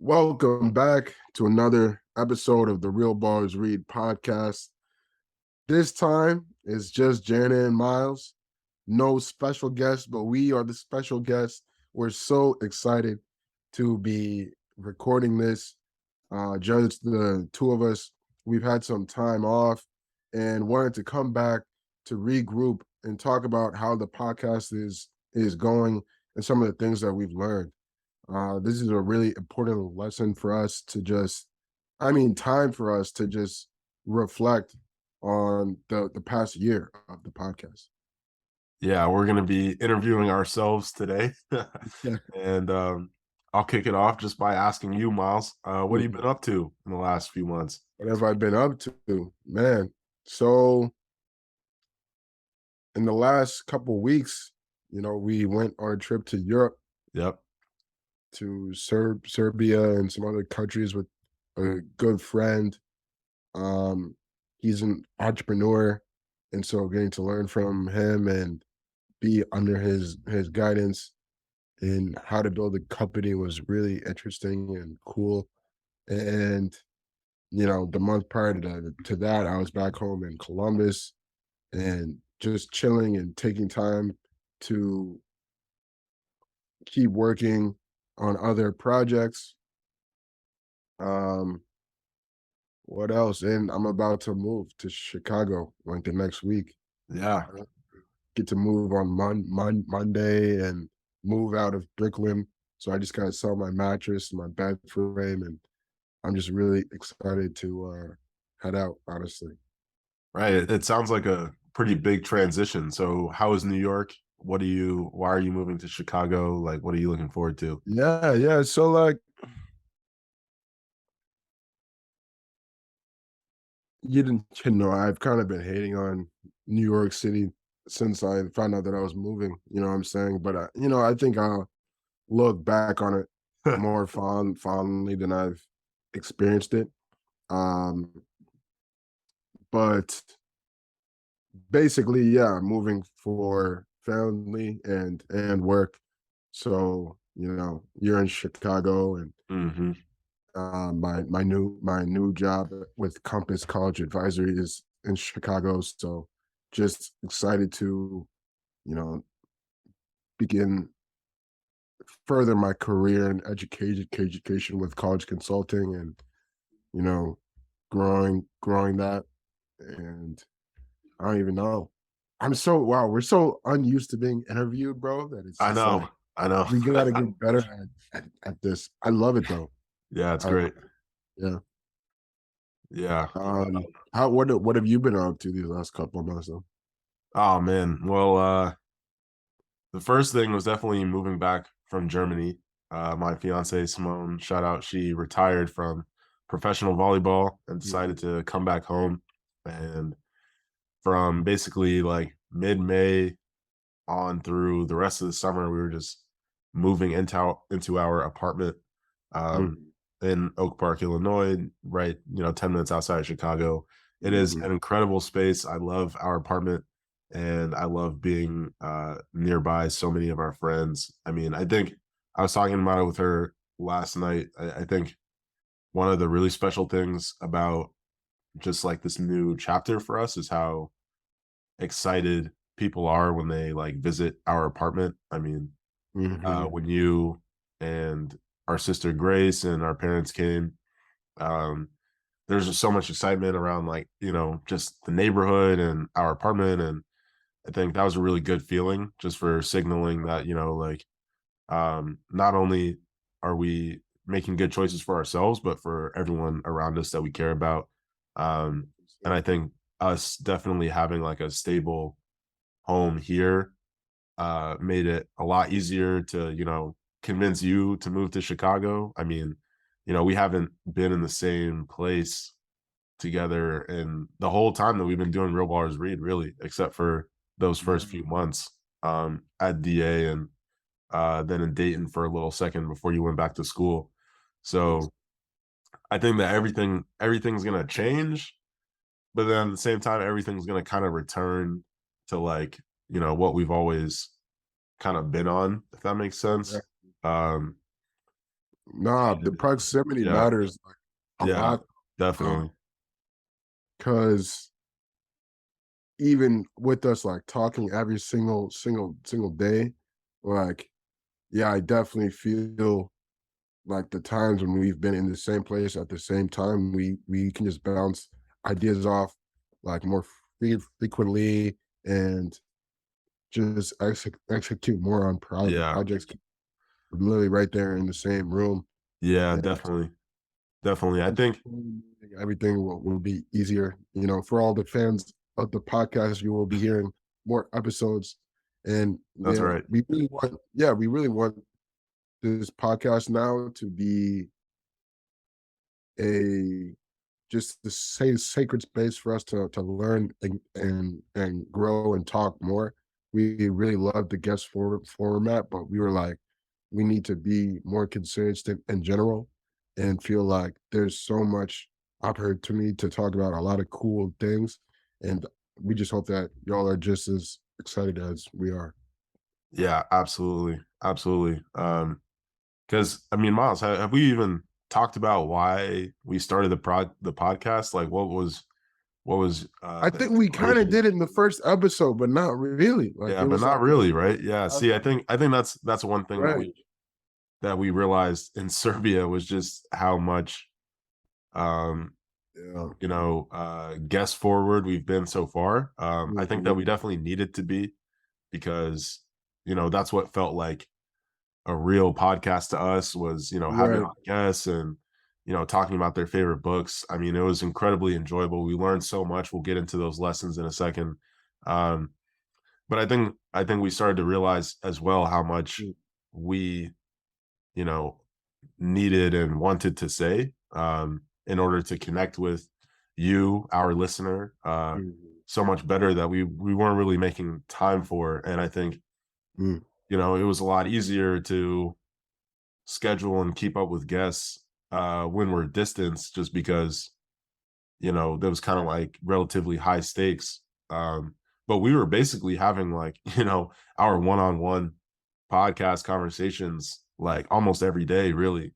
Welcome back to another episode of the Real Ballers Read podcast. This time it's just Jana and Miles. No special guests, but we are the special guests. We're so excited to be recording this. Just the two of us. We've had some time off and wanted to come back to regroup and talk about how the podcast is going and some of the things that we've learned. This is a really important lesson for us to time for us to just reflect on the past year of the podcast. Yeah, we're going to be interviewing ourselves today. Yeah. And I'll kick it off just by asking you, Miles, what have you been up to in the last few months? What have I been up to? Man, so in the last couple weeks, we went on a trip to Europe, Yep. to Serbia and some other countries with a good friend. He's an entrepreneur, and so getting to learn from him and be under his guidance in how to build a company was really interesting and cool. And the month prior to that, I was back home in Columbus and just chilling and taking time to keep working on other projects. Um, what else? And I'm about to move to Chicago like the next week. Yeah. Get to move on Monday and move out of Brooklyn. So I just gotta sell my mattress, my bed frame, and I'm just really excited to head out, honestly. Right. It sounds like a pretty big transition. So how is New York? Why are you moving to Chicago? Like, what are you looking forward to? Yeah, yeah. So like I've kind of been hating on New York City since I found out that I was moving, you know what I'm saying? But I think I'll look back on it more fondly than I've experienced it. Um, but basically, yeah, moving for family and work. So, you're in Chicago and Hmm. my new job with Compass College Advisory is in Chicago. So just excited to, you know, begin further my career in education with college consulting and, you know, growing that. And I don't even know. We're so unused to being interviewed, bro, that it's I just like know. I know. we gotta get better at this. I love it though. Yeah, it's I, great. yeah. Yeah. What have you been up to these last couple of months though? Oh man. Well, the first thing was definitely moving back from Germany. My fiance Simone, shout out, she retired from professional volleyball and decided to come back home. And from basically like mid-May on through the rest of the summer, we were just moving into our apartment um, Mhm, in Oak Park, Illinois, right, 10 minutes outside of Chicago. It is mhm, an incredible space. I love our apartment and I love being nearby so many of our friends. I mean, I think I was talking about it with her last night. I think one of the really special things about just like this new chapter for us is how excited people are when they like visit our apartment. I mean, mhm. when you and our sister Grace and our parents came, um, there's just so much excitement around like, just the neighborhood and our apartment. And I think that was a really good feeling just for signaling that, like, not only are we making good choices for ourselves, but for everyone around us that we care about. And I think us definitely having like a stable home here made it a lot easier to, convince you to move to Chicago. I mean, we haven't been in the same place together in the whole time that we've been doing Real Ballers Read, really, except for those first few months at DA and then in Dayton for a little second before you went back to school. Yes. So I think that everything's gonna change, but then at the same time, everything's gonna kind of return to like, what we've always kind of been on, if that makes sense. Yeah. Um, Nah, the proximity Yeah, matters like a yeah, lot, definitely. because even with us like talking every single day, like yeah, I definitely feel like the times when we've been in the same place at the same time, we can just bounce ideas off like more frequently and just execute more on Yeah, projects literally right there in the same room. yeah, And definitely, definitely. I think everything will be easier. You know, for all the fans of the podcast, you will be hearing more episodes. And that's yeah, right. we really want this podcast now to be a just the sacred space for us to learn and grow and talk more. We really love the guest format, but we were like, we need to be more consistent in general and feel like there's so much opportunity to talk about a lot of cool things. And we just hope that y'all are just as excited as we are. Yeah, absolutely, absolutely. Because I mean, Miles, have we even talked about why we started the podcast? Like, what was I the think we kind of inspiration? did it in the first episode, but not really. Like Yeah, it but was not like really, right? Yeah. uh, See, I think that's one thing right. that we realized in Serbia was just how much um Yeah. guest forward we've been so far. I think that Mhm. we definitely needed to be because that's what felt like a real podcast to us was having Right. on guests and talking about their favorite books. I mean, it was incredibly enjoyable. We learned so much. We'll get into those lessons in a second. um but I think we started to realize as well how much Mm, we you know needed and wanted to say in order to connect with you, our listener, mhm, so much better that we weren't really making time for. And I think mm. it was a lot easier to schedule and keep up with guests when we're distanced, just because there was kind of like relatively high stakes. But we were basically having like our one-on-one podcast conversations like almost every day, really.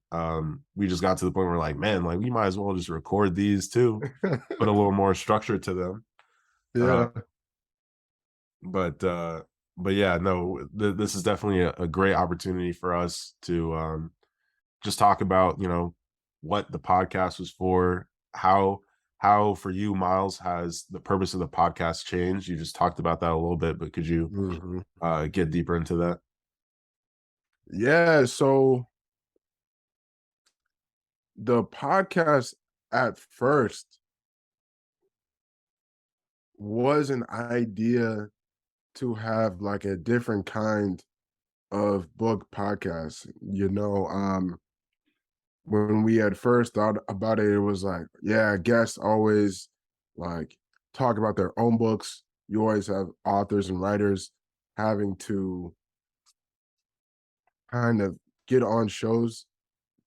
We just got to the point where like, man, like we might as well just record these too, put a little more structure to them. uh, Yeah. but uh but yeah, no, this is definitely a great opportunity for us to just talk about what the podcast was for, how for you, Miles, has the purpose of the podcast changed. You just talked about that a little bit, but could you Mhm. get deeper into that? Yeah, so the podcast at first was an idea to have like a different kind of book podcast. When we had first thought about it, it was like, yeah, guests always like talk about their own books. You always have authors and writers having to kind of get on shows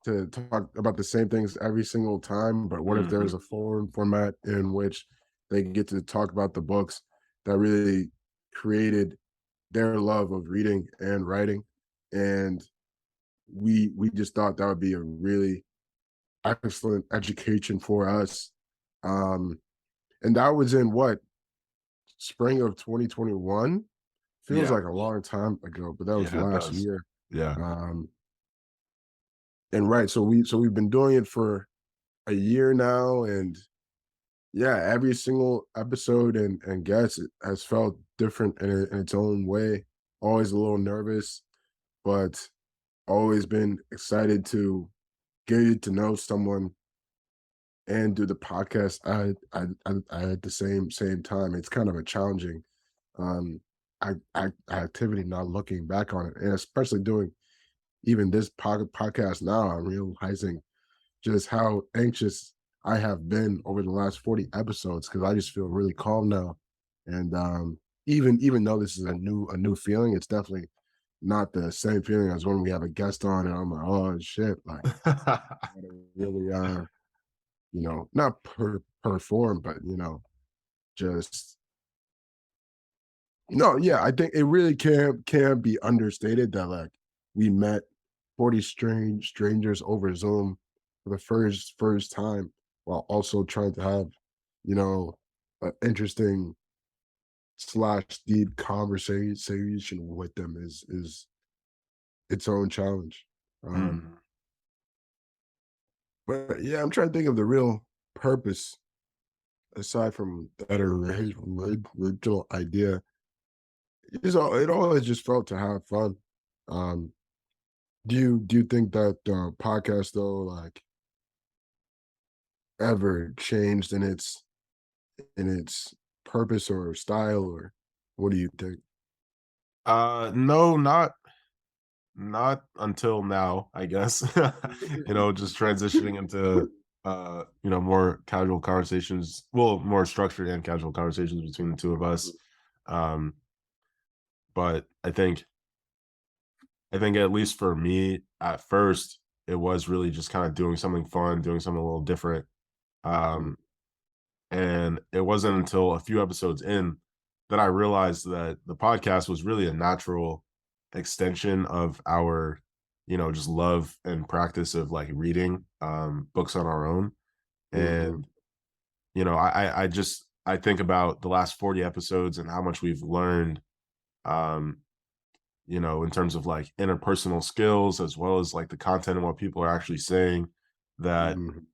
to talk about the same things every single time. But what if Hmm. there's a format in which they get to talk about the books that really created their love of reading and writing? And we just thought that would be a really excellent education for us. Um, and that was in what, spring of 2021? Feels Yeah, like a long time ago, but that was yeah, it last does. year. Yeah, Um, and right, so we've been doing it for a year now, and yeah, every single episode and guest has felt different in its own way. Always a little nervous, but always been excited to get to know someone and do the podcast at the same time. It's kind of a challenging um activity now looking back on it, and especially doing even this podcast now. I'm realizing just how anxious I have been over the last 40 episodes because I just feel really calm now. And even though this is a new feeling, it's definitely not the same feeling as when we have a guest on and I'm like, oh shit, like gotta really not perform, but just no, yeah, I think it really can be understated that like we met 40 strangers over Zoom for the first time while also trying to have, you know, an interesting slash deep conversation with them is its own challenge. Um, Mhm. but yeah, I'm trying to think of the real purpose aside from that original idea. It always just felt to have fun. Um, do you think that podcast though like ever changed in its purpose or style, or what do you think? No, not until now, I guess. Just transitioning into more casual conversations, well, more structured and casual conversations between the two of us. Um, but I think at least for me, at first, it was really just kind of doing something fun, doing something a little different. Mhm, Um, and it wasn't until a few episodes in that I realized that the podcast was really a natural extension of our, just love and practice of like reading books on our own. mhm, And, I think about the last 40 episodes and how much we've learned, um, in terms of like interpersonal skills as well as like the content and what people are actually saying that, mhm.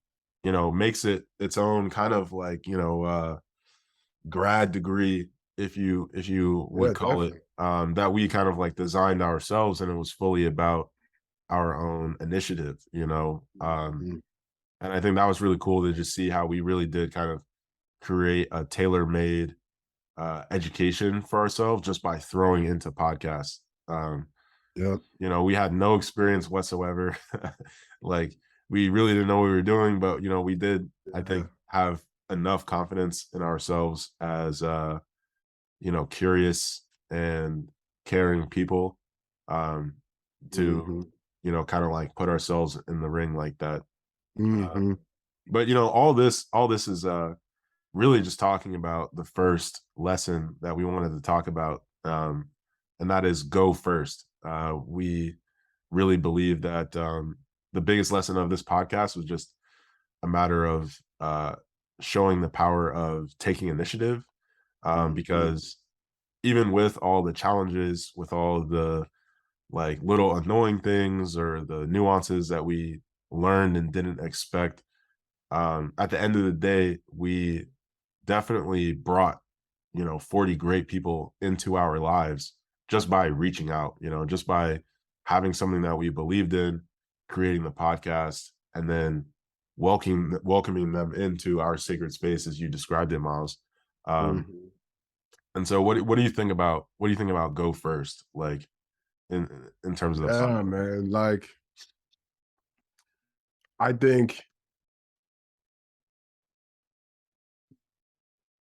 makes it its own kind of like, grad degree, if you Yeah, would call it, definitely. that we kind of like designed ourselves, and it was fully about our own initiative, Mhm, and I think that was really cool to just see how we really did kind of create a tailor-made education for ourselves just by throwing into podcasts. um, yep, we had no experience whatsoever. Like, we really didn't know what we were doing, but we did, I yeah, think, have enough confidence in ourselves as curious and caring people, um, to, mhm, kind of like put ourselves in the ring like that. Uh, mhm, but all this is really just talking about the first lesson that we wanted to talk about, and that is go first. We really believe that the biggest lesson of this podcast was just a matter of showing the power of taking initiative, mhm, because even with all the challenges, with all the like little annoying things or the nuances that we learned and didn't expect, at the end of the day, we definitely brought 40 great people into our lives just by reaching out, just by having something that we believed in, creating the podcast, and then welcoming them into our sacred space as you described it, Miles. um mhm. and so what do you think about go first, like, in terms of the Yeah, podcast? man. Like, I think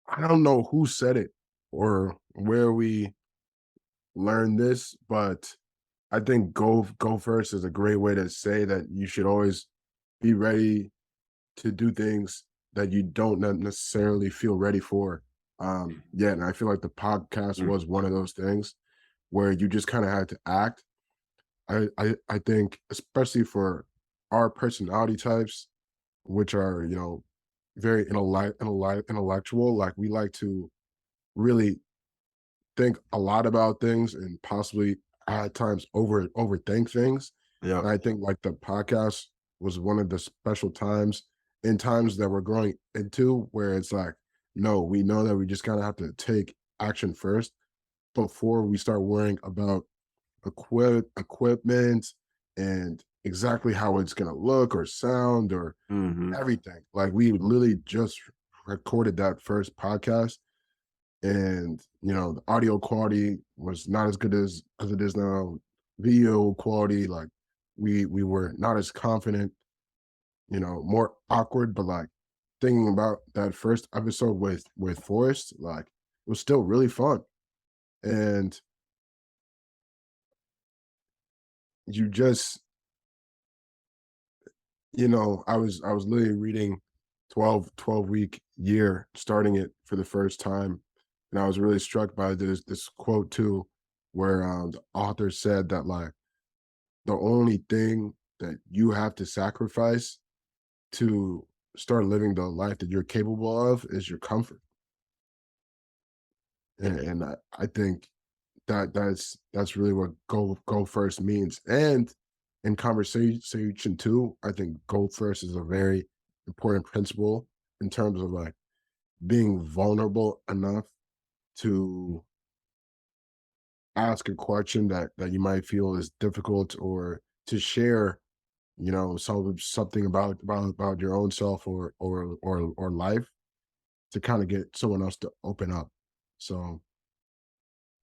I don't know who said it or where we learned this, but I think go first is a great way to say that you should always be ready to do things that you don't necessarily feel ready for. Yeah, and I feel like the podcast Mm, was one of those things where you just kind of had to act. I think especially for our personality types, which are very intellectual, like we like to really think a lot about things and possibly at times overthink things. yeah. And I think like the podcast was one of the special times in times that we're growing into where it's like, no, we know that we just kind of have to take action first before we start worrying about equipment and exactly how it's gonna look or sound or Hmm. everything. Like we literally just recorded that first podcast and the audio quality was not as good as it is now. Video quality, like we were not as confident, more awkward, but like thinking about that first episode with Forrest, like it was still really fun. And you just, I was literally reading 12 week year, starting it for the first time. And I was really struck by this quote too, where the author said that like the only thing that you have to sacrifice to start living the life that you're capable of is your comfort. And I think that's really what go first means. And in conversation too, I think go first is a very important principle in terms of like being vulnerable enough to ask a question that you might feel is difficult, or to share, something about your own self, or life, to kind of get someone else to open up. So,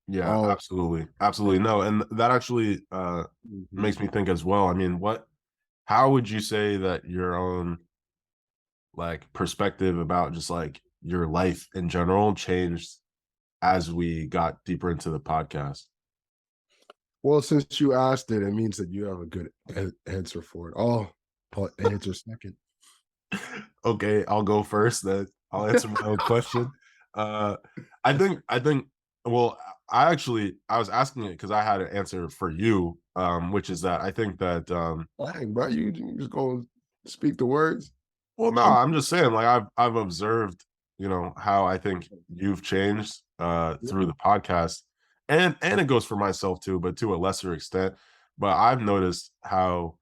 Yeah, oh, absolutely, yeah. absolutely. No, and that actually Mhm. makes me think as well. I mean, how would you say that your own like perspective about just like your life in general changed as we got deeper into the podcast? Well, since you asked it, it means that you have a good answer for it. I'll answer second. Okay, I'll go first then. I'll answer my own question. Uh, I think well, I was asking it because I had an answer for you, which is that I think that Dang, bro, you just gonna speak the words? well, no, I'm I'm just saying like I've observed, how I think you've changed through the podcast. And it goes for myself too, but to a lesser extent. But I've noticed how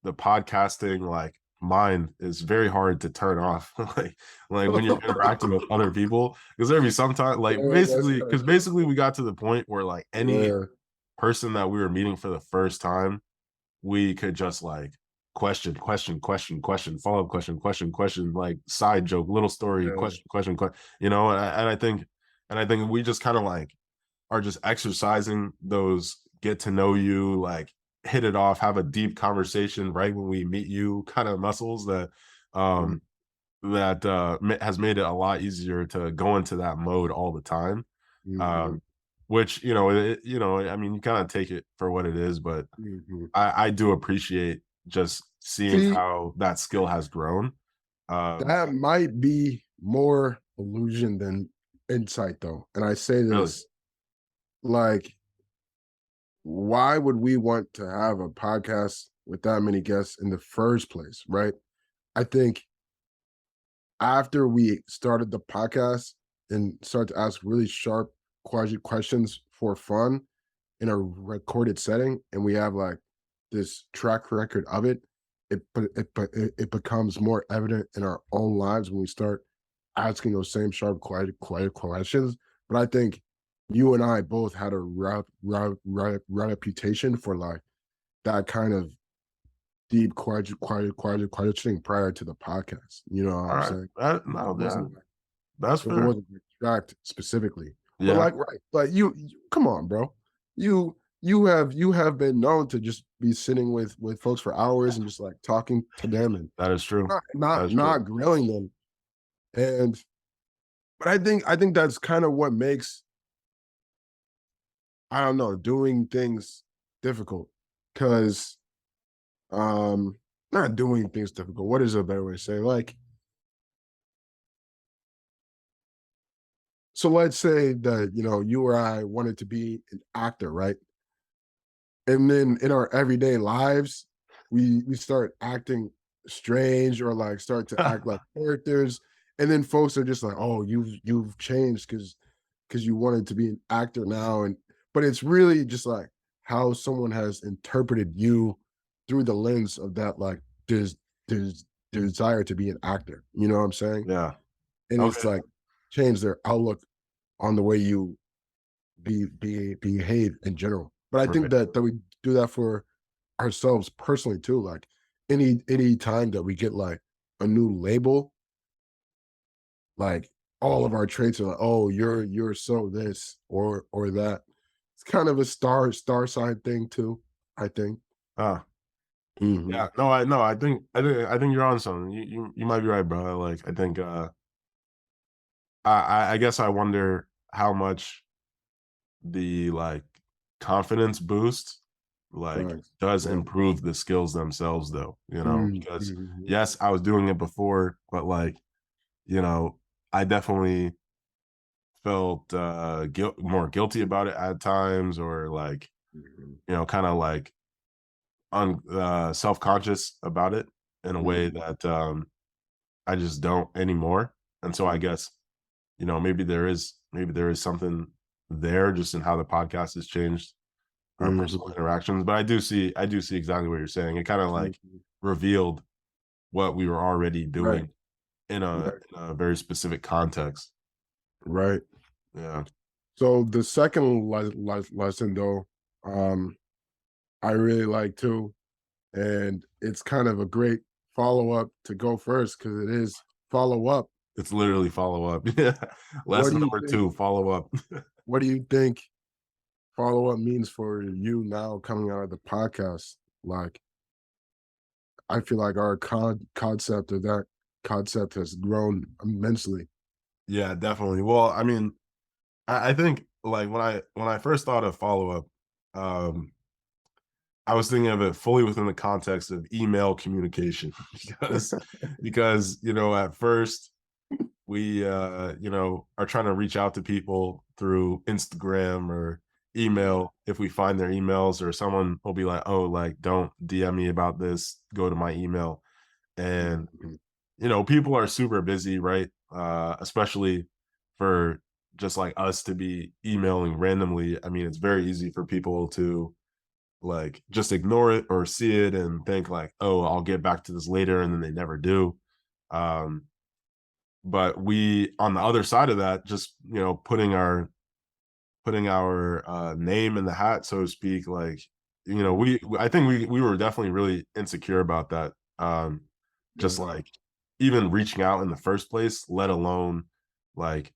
the podcasting like mind is very hard to turn off like when you're interacting with other people, because there'd be sometimes like Yeah, that's basically kinda because true. basically we got to the point where like any Yeah, person that we were meeting for the first time, we could just like question, follow-up question, like side joke, little story, yeah, question, and I think we just kind of like are just exercising those get to know you, like hit it off, have a deep conversation right when we meet you kind of muscles mm, um has made it a lot easier to go into that mode all the time. mhm, Um which I mean you kind of take it for what it is, but mhm. I do appreciate just seeing See, how that skill has grown. that might be more illusion than insight, though. And I say Really. this, like, why would we want to have a podcast with that many guests in the first place, right? I think after we started the podcast and started to ask really sharp questions for fun in a recorded setting, and we have like this track record of it, it becomes more evident in our own lives when we start asking those same sharp quiet questions. But I think you and I both had a reputation for like that kind of deep questioning prior to the podcast. You know what All I'm right. saying? No, It yeah, wasn't that's it fair. wasn't tracked specifically. But Yeah, like, right, like come on, bro. You have been known to just be sitting with folks for hours and just like talking to them and that is true. not That not is true. not grilling them. And but I think that's kind of what makes, I don't know, doing things difficult. Cause not doing things difficult. What is a better way to say? Like, so let's say that, you or I wanted to be an actor, right? And then in our everyday lives, we start acting strange, or like start to act like characters, and then folks are just like, oh, you've changed because you wanted to be an actor now. And but it's really just like how someone has interpreted you through the lens of that, like, there's there's desire to be an actor, you know what I'm saying? Yeah. And it's Okay. like change their outlook on the way you behave in general. But I think Right. that we do that for ourselves personally too. Like any time that we get like a new label, like all of our traits are like, oh, you're so this or that. It's kind of a star sign thing too, I think. Ah, Hmm. yeah. No, I think you're on something. You might be right, bro. Like I think I guess I wonder how much the like confidence boost like Facts. does Yeah. improve the skills themselves though, because Mm-hmm. yes, I was doing it before, but like, you know, I definitely felt more guilty about it at times, or like, kind of like self-conscious about it in a way Mhm, that I just don't anymore. And so I mhm, guess, maybe there is something there just in how the podcast has changed our personal mhm, interactions. But I do see exactly what you're saying. It kind of like mhm. revealed what we were already Right, doing in a right, in a very specific context. right. Yeah. So the second lesson though, um, I really like too, and it's kind of a great follow-up to go first because it is follow-up. It's literally follow up. Yeah. What do Lesson you number think 2, follow up. what do you think follow-up means for you now coming out of the podcast? Like, I feel like our concept of that concept has grown immensely. Yeah, definitely. Well, I mean, I think like when I first thought of follow up, um, I was thinking of it fully within the context of email communication because at first we are trying to reach out to people through Instagram or Yeah. email if we find their emails, or someone will be like, oh, like, don't DM me about this, go to my email. And Mhm. people are super busy, right? Especially for just like us to be emailing randomly. I mean, it's very easy for people to like just ignore it or see it and think like, oh, I'll get back to this later, and then they never do. um but we, on the other side of that, just putting our name in the hat, so to speak, like, I think we were definitely really insecure about that. Just Yeah. like even reaching out in the first place, let alone like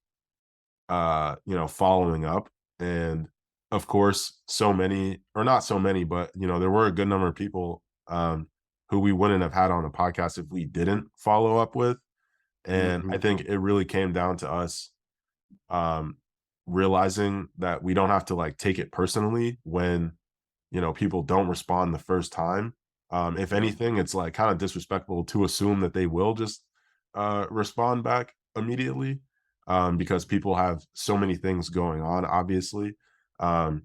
following up. And of course, so many, or not so many, but there were a good number of people who we wouldn't have had on the podcast if we didn't follow up with. And I Mhm. think it really came down to us um realizing that we don't have to like take it personally when people don't respond the first time. If Yeah. anything, it's like kind of disrespectful to assume that they will just respond back immediately, because people have so many things going on, obviously. Um,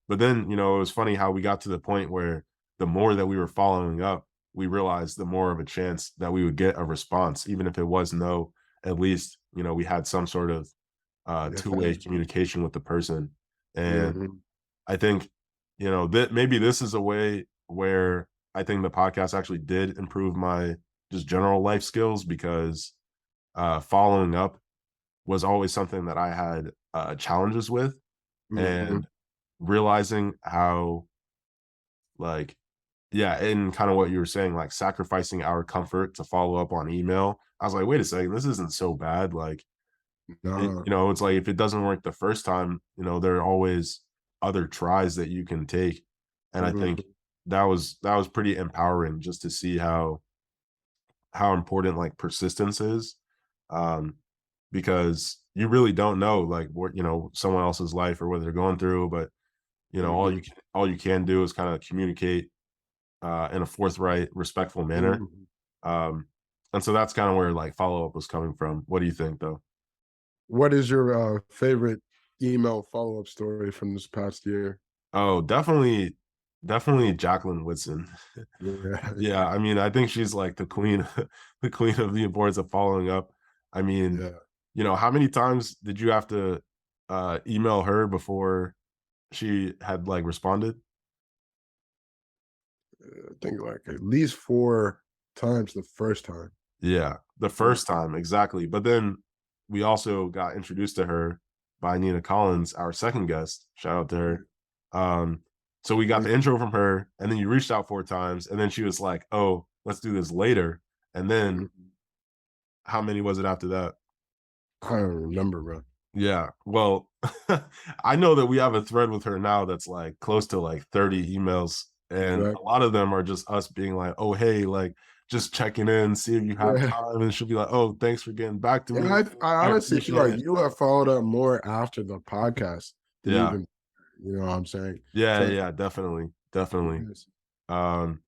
but then, it was funny how we got to the point where the more that we were following up, we realized the more of a chance that we would get a response, even if it was no. At least, we had some sort of two-way Effect. communication with the person. And Mhm. I think, that maybe this is a way where I think the podcast actually did improve my just general life skills, because following up was always something that I had challenges with. Mhm. And realizing how, like, yeah, and kind of what you were saying, like sacrificing our comfort to follow up on email. I was like, wait a second, this isn't so bad. Like, Nah. it's like if it doesn't work the first time, there are always other tries that you can take. And I think Mhm. that was pretty empowering, just to see how important like persistence is. Um, because you really don't know like what, someone else's life or what they're going through, but Mhm. all you can do is kind of communicate in a forthright, respectful manner. Mhm. Um, and so that's kind of where like follow up was coming from. What do you think though? What is your, favorite email follow-up story from this past year? Oh, definitely Jacqueline Woodson. Yeah. Yeah, I mean, I think she's like the queen the queen of the importance of following up. I mean, Yeah. how many times did you have to email her before she had like responded? I think, like, at least 4 times the first time. Yeah, the Yeah. first time, exactly. But then we also got introduced to her by Nina Collins, our second guest. Shout out to her. Right. Um, so we got Mhm. the intro from her, and then you reached out 4 times, and then she was like, "Oh, let's do this later." And then Mhm. how many was it after that? I don't remember, bro. Yeah. Well, I know that we have a thread with her now that's like close to like 30 emails. And a Exactly. lot of them are just us being like, oh, hey, like just checking in, see if you have Yeah. time. And she'll be like, oh, thanks for getting back to And me. I I honestly feel appreciate like it. you have followed up more after the podcast than Yeah. even you know what I'm saying? Yeah. So Yeah. Definitely. Definitely. yes. Um,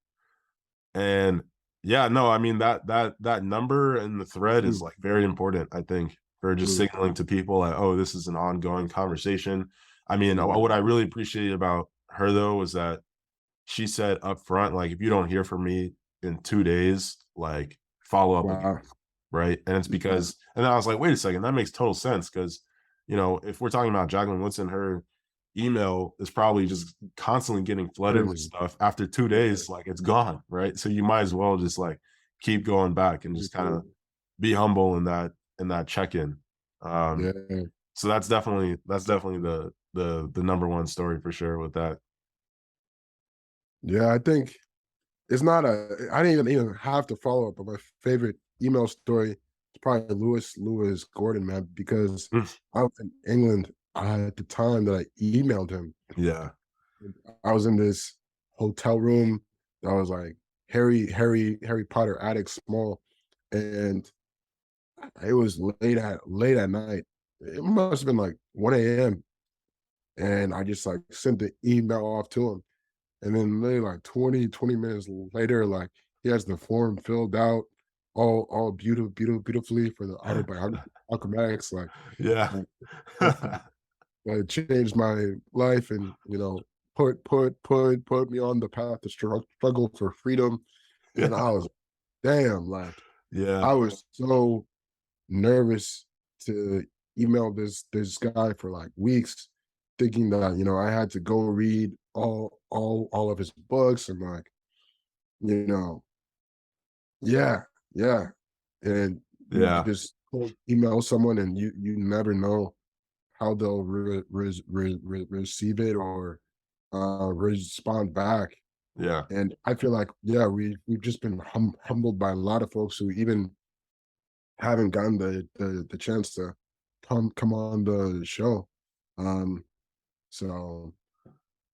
and yeah, no, I mean that number and the thread is Mm, like very important, I think, for just mm, signaling to people like, oh, this is an ongoing conversation. I mean, right. what I really appreciate about her though was that she said up front, like, if you don't hear from me in 2 days, like, follow up again. Wow. Right. And it's Yeah, because, and I was like, wait a second, that makes total sense. Cause, if we're talking about Jacqueline Woodson, her email is probably just constantly getting flooded with crazy. stuff. After two Yeah, days, like, it's gone. Right. So you might as well just like keep going back and just kind of be humble in that check-in. Um, yeah, so that's definitely the number one story for sure with that. yeah, I think it's not a I didn't even have to follow up, but my favorite email story is probably Lewis Gordon, man, because Mm, I was in England at the time that I emailed him. yeah. I was in this hotel room that was like Harry Potter attic small, and it was late at night. It must have been like 1 a.m. And I just like sent the email off to him. And then literally like 20 minutes later, like he has the form filled out, all beautifully for the autobiography acrobatics. Yeah. Like, awesome. It changed my life, and put me on the path to struggle for freedom. And Yeah. I was damn, like Yeah. I was so nervous to email this guy for like weeks, thinking that I had to go read all of his books and like you know yeah, yeah, and you Yeah. just email someone and you never know how they'll receive it or respond back. Yeah. And I feel like yeah, we've just been humbled by a lot of folks who even haven't gotten the chance to come on the show. Um, so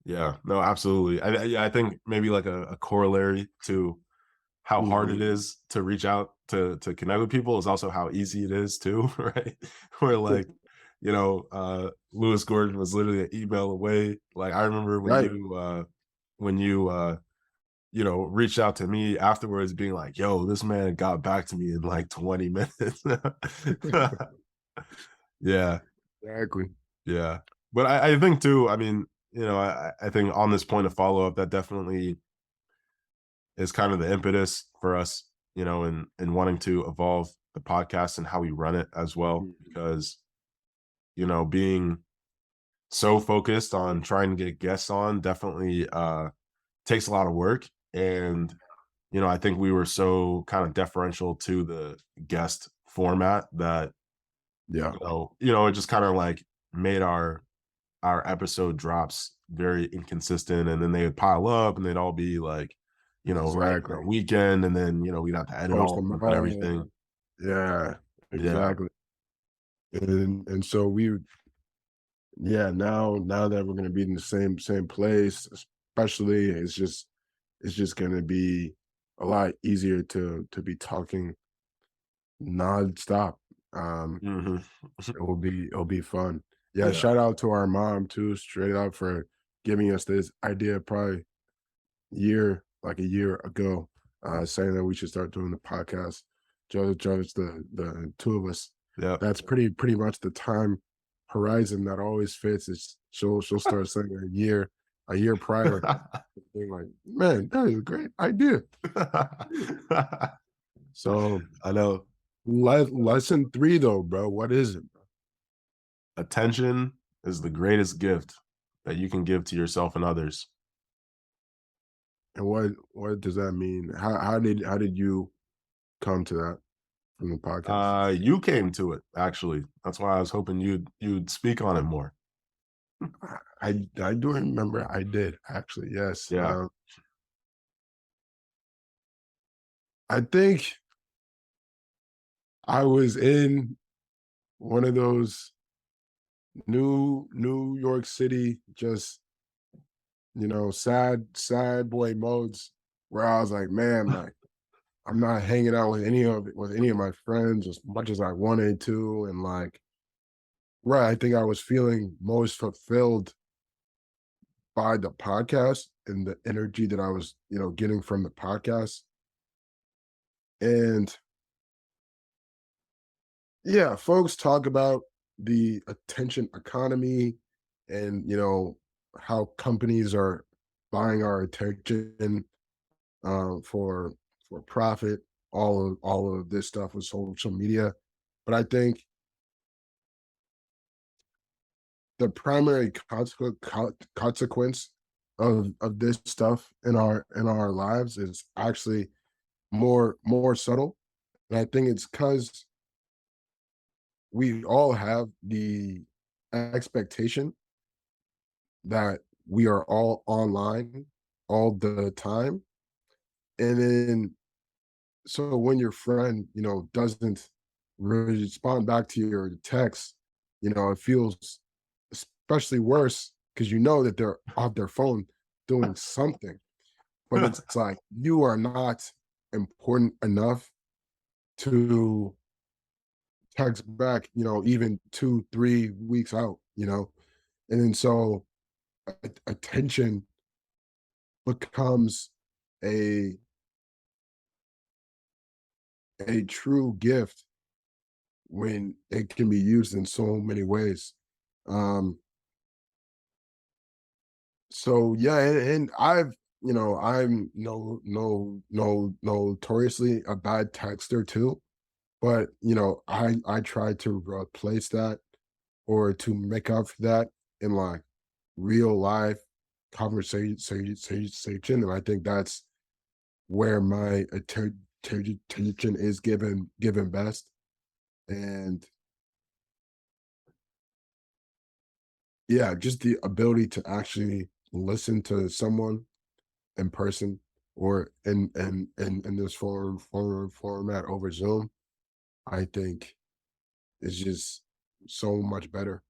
Yeah, no, absolutely. Yeah, I think maybe like a corollary to how hard it mhm. is to reach out to connect with people is also how easy it is too, right? Where like, Lewis Gordon was literally an email away. Like I remember Right. when you reached out to me afterwards being like, yo, this man got back to me in like 20 minutes. Yeah. Exactly. Yeah. But I think too, I mean, I think on this point of follow up, that definitely is kind of the impetus for us, in wanting to evolve the podcast and how we run it as well. Mhm. Because, being so focused on trying to get guests on definitely takes a lot of work. And, I think we were so kind of deferential to the guest format that, Yeah, it just kind of like made our episode drops very inconsistent, and then they would pile up and they'd all be like, right on exactly. a weekend, and then we'd have to edit Close all to of them and mine. everything. Yeah, Yeah. exactly. And so yeah, now that we're gonna be in the same place, especially it's just gonna be a lot easier to be talking nonstop. Um, Hmm. it'll be fun. Yeah, Yeah. shout out to our mom too, straight up for giving us this idea probably a year ago, saying that we should start doing the podcast. Just the two of us. Yep. That's pretty much the time horizon that always fits. Is she'll start saying a year prior. Being like, man, that is a great idea. So I know. lesson three though, bro. What is it? Attention is the greatest gift that you can give to yourself and others. And what does that mean? How did you come to that from the podcast? You came to it actually. That's why I was hoping you'd speak on it more. I do remember I did actually, yes. Yeah. I think I was in one of those New York City, just, sad boy modes where I was like, man, like I'm not hanging out with any of my friends as much as I wanted to. And like, right, I think I was feeling most fulfilled by the podcast and the energy that I was, getting from the podcast. And yeah, folks talk about the attention economy and how companies are buying our attention for profit. All of this stuff with social media, but I think the primary consequence of this stuff in our lives is actually more subtle, and I think it's because we all have the expectation that we are all online all the time, and then so when your friend, doesn't respond back to your text, it feels especially worse because you know that they're off their phone doing something. But it's like you are not important enough to text back, even 2, 3 weeks out, and then so attention becomes a a true gift when it can be used in so many ways. Um, so yeah, and I'm notoriously a bad texter too, but I try to replace that or to make up for that in like real life conversation, and I think that's where my attention is given best. And yeah, just the ability to actually listen to someone in person or in this format over Zoom, I think is just so much better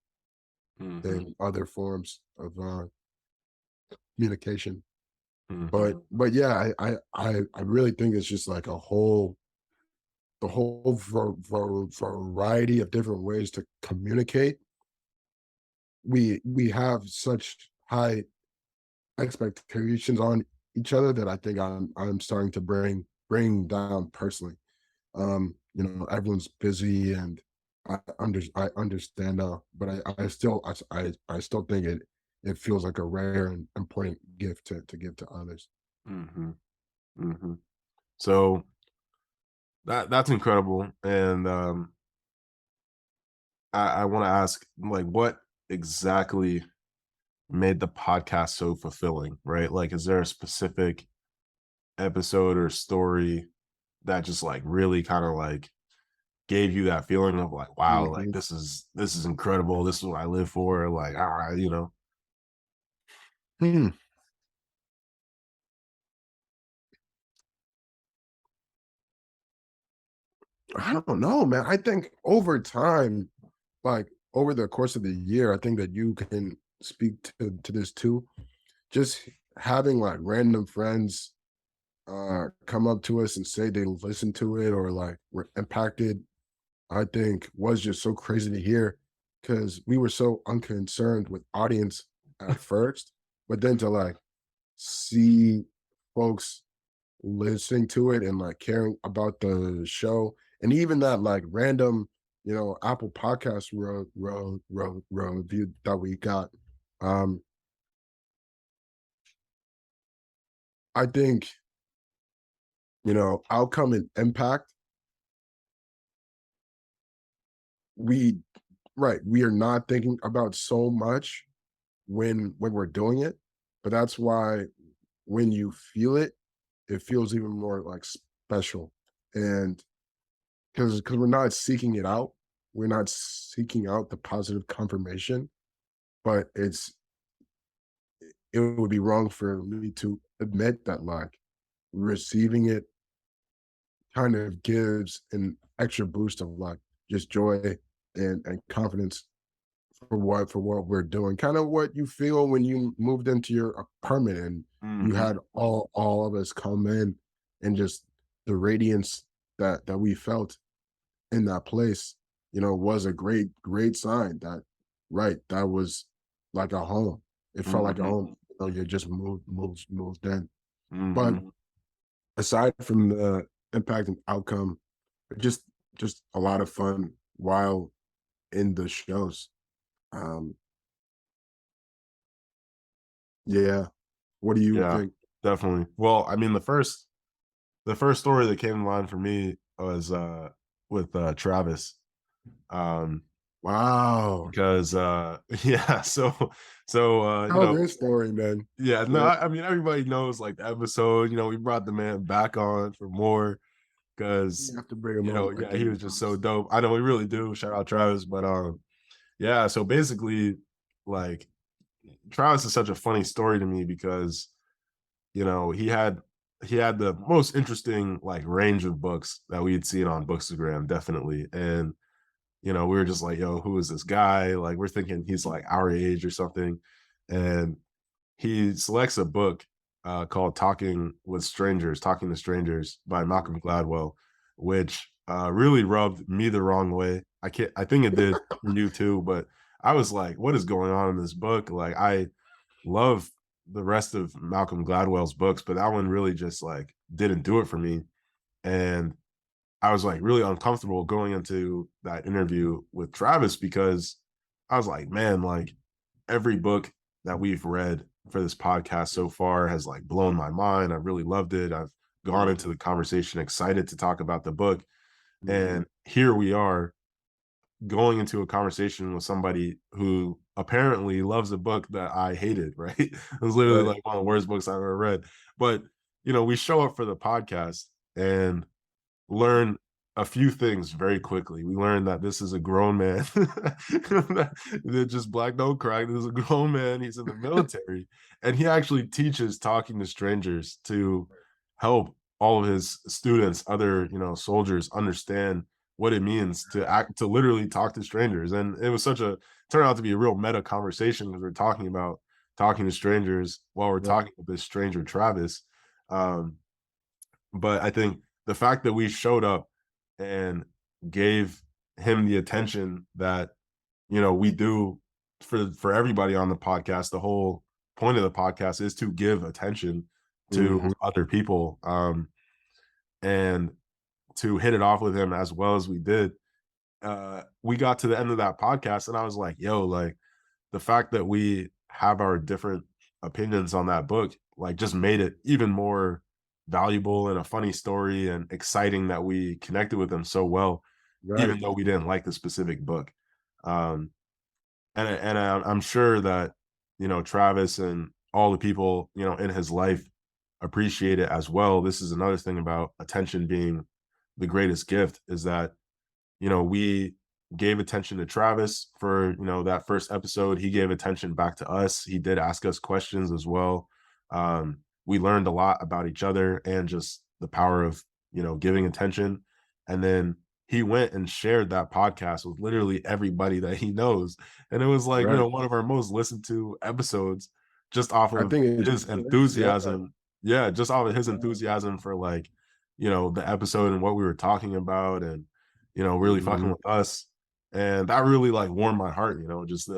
Mhm, than other forms of communication. mhm, But yeah, I really think it's just like the whole variety of different ways to communicate. We have such high expectations on each other that I think I'm starting to bring down personally. Everyone's busy and I understand now, but I still think it feels like a rare and important gift to give to others. mhm, mhm. So that's incredible, and I want to ask, like, what exactly made the podcast so fulfilling, right? Like, is there a specific episode or story that just like really kind of like gave you that feeling of like, wow, like Mhm. this is incredible. This is what I live for. Like, you know. Hmm. I don't know, man. I think over time, like over the course of the year, I think that you can speak to this too. Just having like random friends come up to us and say they listened to it or like were impacted, I think was just so crazy to hear because we were so unconcerned with audience at first, but then to like see folks listening to it and like caring about the show and even that like random Apple podcast review that we got. Um i think outcome and impact, we right, we are not thinking about so much when we're doing it, but that's why when you feel it, it feels even more like special. And because we're not seeking it out, we're not seeking out the positive confirmation, but it would be wrong for me to admit that like receiving it kind of gives an extra boost of like just joy and confidence for what we're doing. Kind of what you feel when you moved into your apartment and you Mhm, had all of us come in and just the radiance that we felt in that place, was a great sign that right, that was like a home. It felt like a mhm, home. You just moved in. But mhm, aside from the impact and outcome, just just a lot of fun while in the shows. Um, yeah. What do you Yeah, think? definitely. Well, I mean, the first story that came to mind for me was with Travis. Um Wow. because yeah, Tell their story, man. yeah, no, Yeah, I mean everybody knows like the episode, we brought the man back on for more you because have to bring them on yeah, he again. was just so dope. I know we really do. Shout out Travis, but yeah, so basically like Travis is such a funny story to me because he had the most interesting like range of books that we had seen on Bookstagram, definitely. And we were just like, yo, who is this guy? Like, we're thinking he's like our age or something. And he selects a book called Talking to Strangers by Malcolm Gladwell, which really rubbed me the wrong way. I think it did for you too, but I was like, what is going on in this book? Like, I love the rest of Malcolm Gladwell's books, but that one really just like didn't do it for me. And I was like really uncomfortable going into that interview with Travis because I was like, man, like every book that we've read for this podcast so far has like blown my mind. I really loved it. I've gone into the conversation excited to talk about the book. Mhm. And here we are going into a conversation with somebody who apparently loves a book that I hated, right? It was literally Right, like one of the worst books I've ever read. But, we show up for the podcast and learn a few things very quickly. We learned that this is a grown man. That just black don't crack. This is a grown man. He's in the military, and he actually teaches talking to strangers to help all of his students, other soldiers, understand what it means to literally talk to strangers. And it was turned out to be a real meta conversation because we're talking about talking to strangers while we're right, talking with this stranger Travis. Um, but I think the fact that we showed up and gave him the attention that, we do for everybody on the podcast, the whole point of the podcast is to give attention to mhm, other people, and to hit it off with him as well as we did. We got to the end of that podcast and I was like, yo, like the fact that we have our different opinions on that book, like, just made it even more valuable and a funny story and exciting that we connected with them so well, right, even though we didn't like the specific book. Um, I'm sure that Travis and all the people in his life appreciate it as well. This is another thing about attention being the greatest gift is that we gave attention to Travis for, that first episode. He gave attention back to us. He did ask us questions as well. We learned a lot about each other and just the power of, giving attention. And then he went and shared that podcast with literally everybody that he knows. And it was like, right. one of our most listened to episodes just off I of think it's his yeah, enthusiasm. Yeah, just off of his enthusiasm for like, the episode and what we were talking about and really fucking mhm, with us. And that really like warmed my heart, just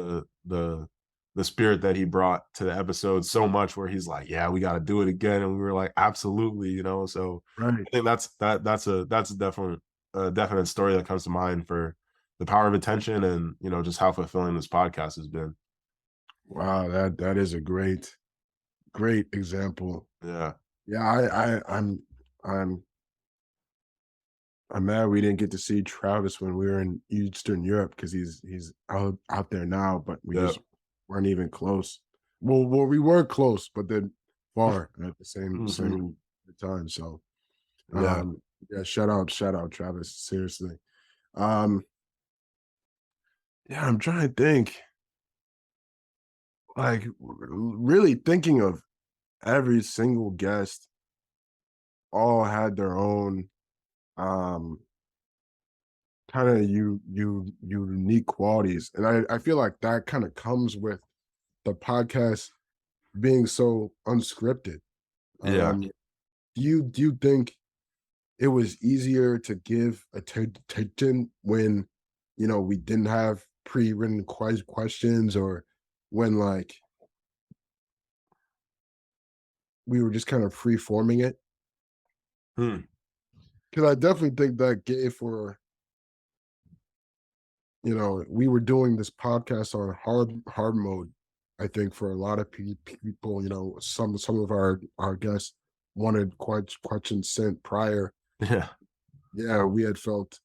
the spirit that he brought to the episode so much where he's like, yeah, we got to do it again. And we were like, absolutely, So right. I think that's a definite story that comes to mind for the power of attention and just how fulfilling this podcast has been. Wow, that is a great example. Yeah. Yeah, I'm I'm mad we didn't get to see Travis when we were in Eastern Europe because he's out there now, but we Yeah. just weren't even close. Well, we were close, but then far at the Hmm. same time. So, Yeah. um, yeah, shout out, Travis. Seriously. Um, yeah, I'm trying to think. Like, really thinking of every single guest. All had their own um kind of unique qualities, and I feel like that kind of comes with the podcast being so unscripted. Yeah. um do you think it was easier to give attention when we didn't have pre-written questions, or when like we were just kind of free forming it? Hmm. Because I definitely think that gave for we were doing this podcast on hard mode. I think for a lot of people, some of our guests wanted questions sent prior. Yeah. Yeah, we had felt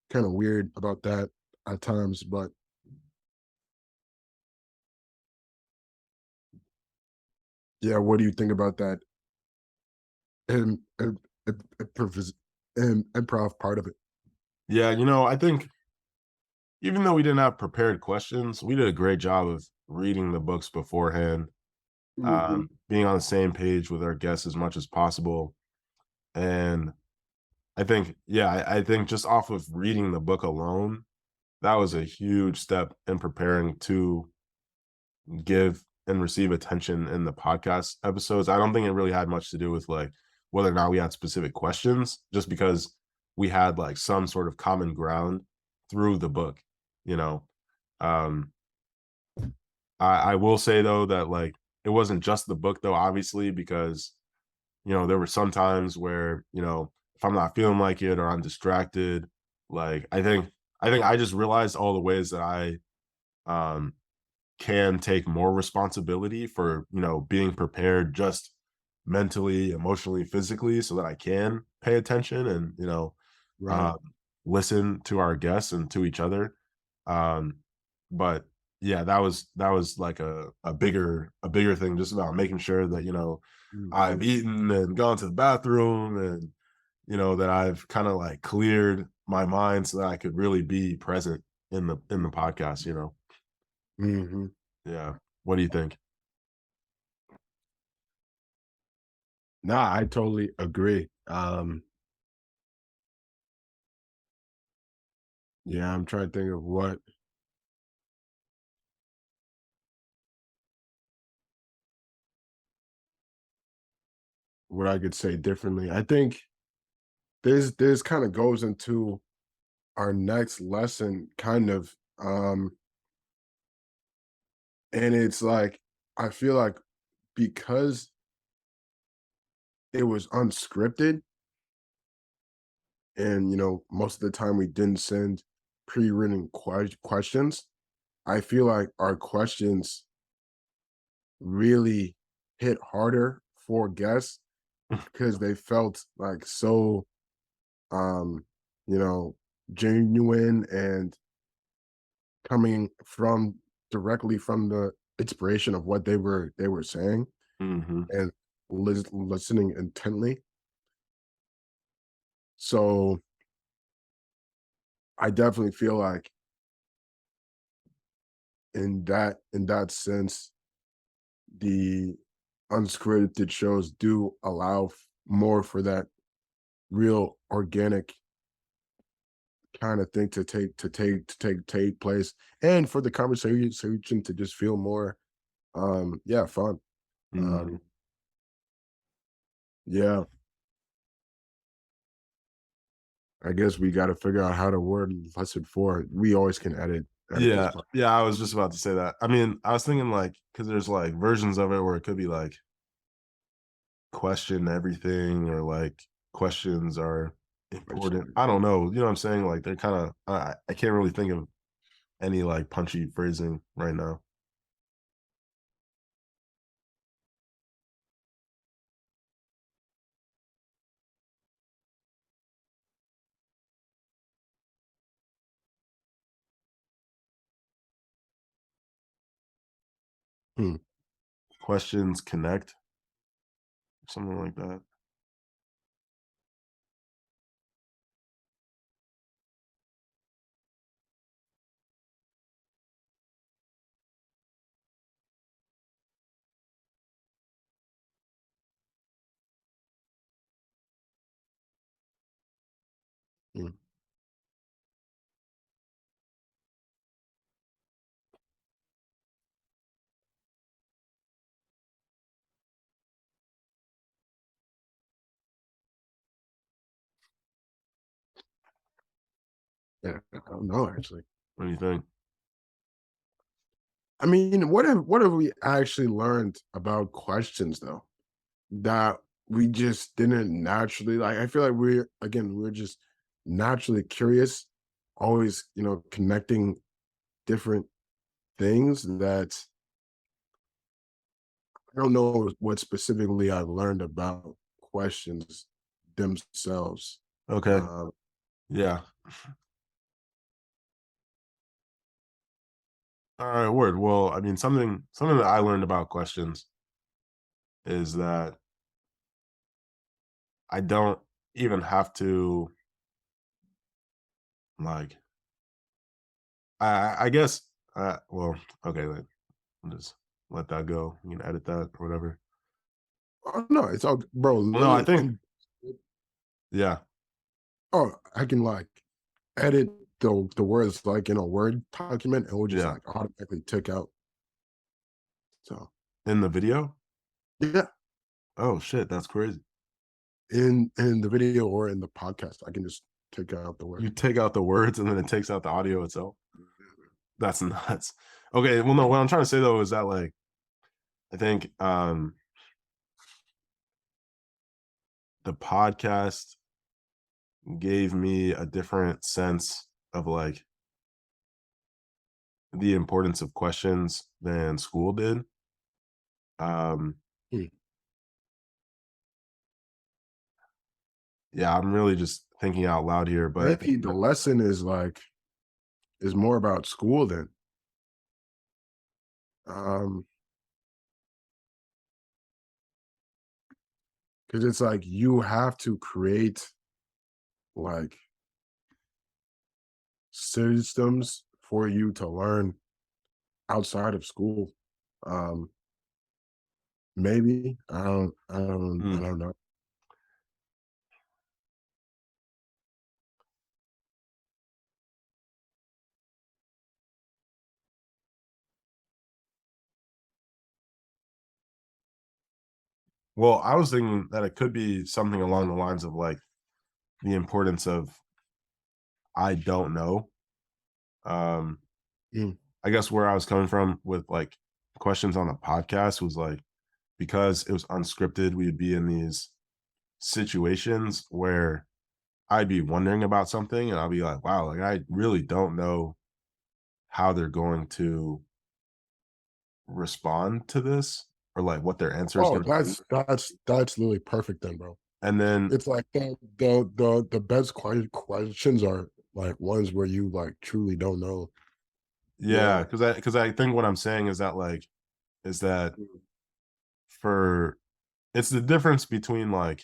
kind of weird about that at times, but yeah, what do you think about that? And improv part of it. Yeah, I think even though we didn't have prepared questions, we did a great job of reading the books beforehand, Hmm. being on the same page with our guests as much as possible. And I think, yeah, I think just off of reading the book alone, that was a huge step in preparing to give and receive attention in the podcast episodes. I don't think it really had much to do with like whether or not we had specific questions, just because we had like some sort of common ground through the book, you know. Um, I will say though that like it wasn't just the book though, obviously, because there were some times where, if I'm not feeling like it or I'm distracted, like I think I just realized all the ways that I um can take more responsibility for, being prepared just mentally, emotionally, physically, so that I can pay attention and, Right. um, listen to our guests and to each other. Um, but yeah, that was like a bigger thing, just about making sure that, Hmm. I've eaten and gone to the bathroom and, that I've kind of like cleared my mind so that I could really be present in the podcast, Hmm. Yeah. What do you think? Nah, I totally agree. Yeah, I'm trying to think of what I could say differently. I think this kind of goes into our next lesson, kind of, and it's like I feel like because it was unscripted, and most of the time we didn't send pre-written questions. I feel like our questions really hit harder for guests because they felt like so um you know genuine and coming from directly from the inspiration of what they were saying Mhm. and listening intently. So I definitely feel like in that sense, the unscripted shows do allow more for that real organic kind of thing to take place, and for the conversation to just feel more yeah, fun. Mhm. um yeah, I guess we got to figure out how to word lesson 4. We always can edit this Yeah, part. yeah, I was just about to say that. I mean, I was thinking, like, because there's, like, versions of it where it could be, like, question everything or, like, questions are important. Question. I don't know, you know what I'm saying? Like, they're kinda I can't really think of any, like, punchy phrasing right now. Hmm. Questions connect, something like that. Hmm. Yeah, I don't know actually. What do you think? I mean, what have we actually learned about questions though, that we just didn't naturally like? I feel like we're just naturally curious, always, connecting different things that I don't know what specifically I learned about questions themselves. Okay. Um, Yeah. All right, word. Well, I mean, something that I learned about questions is that I don't even have to like I guess well, okay, I'll just let that go. You can edit that or whatever. oh no, it's all bro. Well, no, I Literally, think and yeah, oh, I can like edit the words like in a Word document, and we'll just yeah. like automatically take out. So In the video? yeah, Oh shit, that's crazy. in the video or in the podcast, I can just take out the You word. take out the words and then it takes out the audio itself. That's nuts. Okay, well no, what I'm trying to say though is that like I think the podcast gave me a different sense of like the importance of questions than school did. Um, Hmm. yeah, I'm really just thinking out loud here, but Maybe the lesson is more about school then. Um, because it's like you have to create like systems for you to learn outside of school. Um, maybe I mm, don't know. well, I was thinking that it could be something along the lines of like the importance of I don't know. Um, Mm, I guess where I was coming from with like questions on the podcast was like because it was unscripted, we'd be in these situations where I'd be wondering about something and I'll be like, wow, like I really don't know how they're going to respond to this or like what their answer is oh, going to be. that's literally perfect then, bro. And then, It's like the best questions are like ones where you like truly don't know. yeah, Yeah. because I think what I'm saying is that like, is that Mm, for it's the difference between like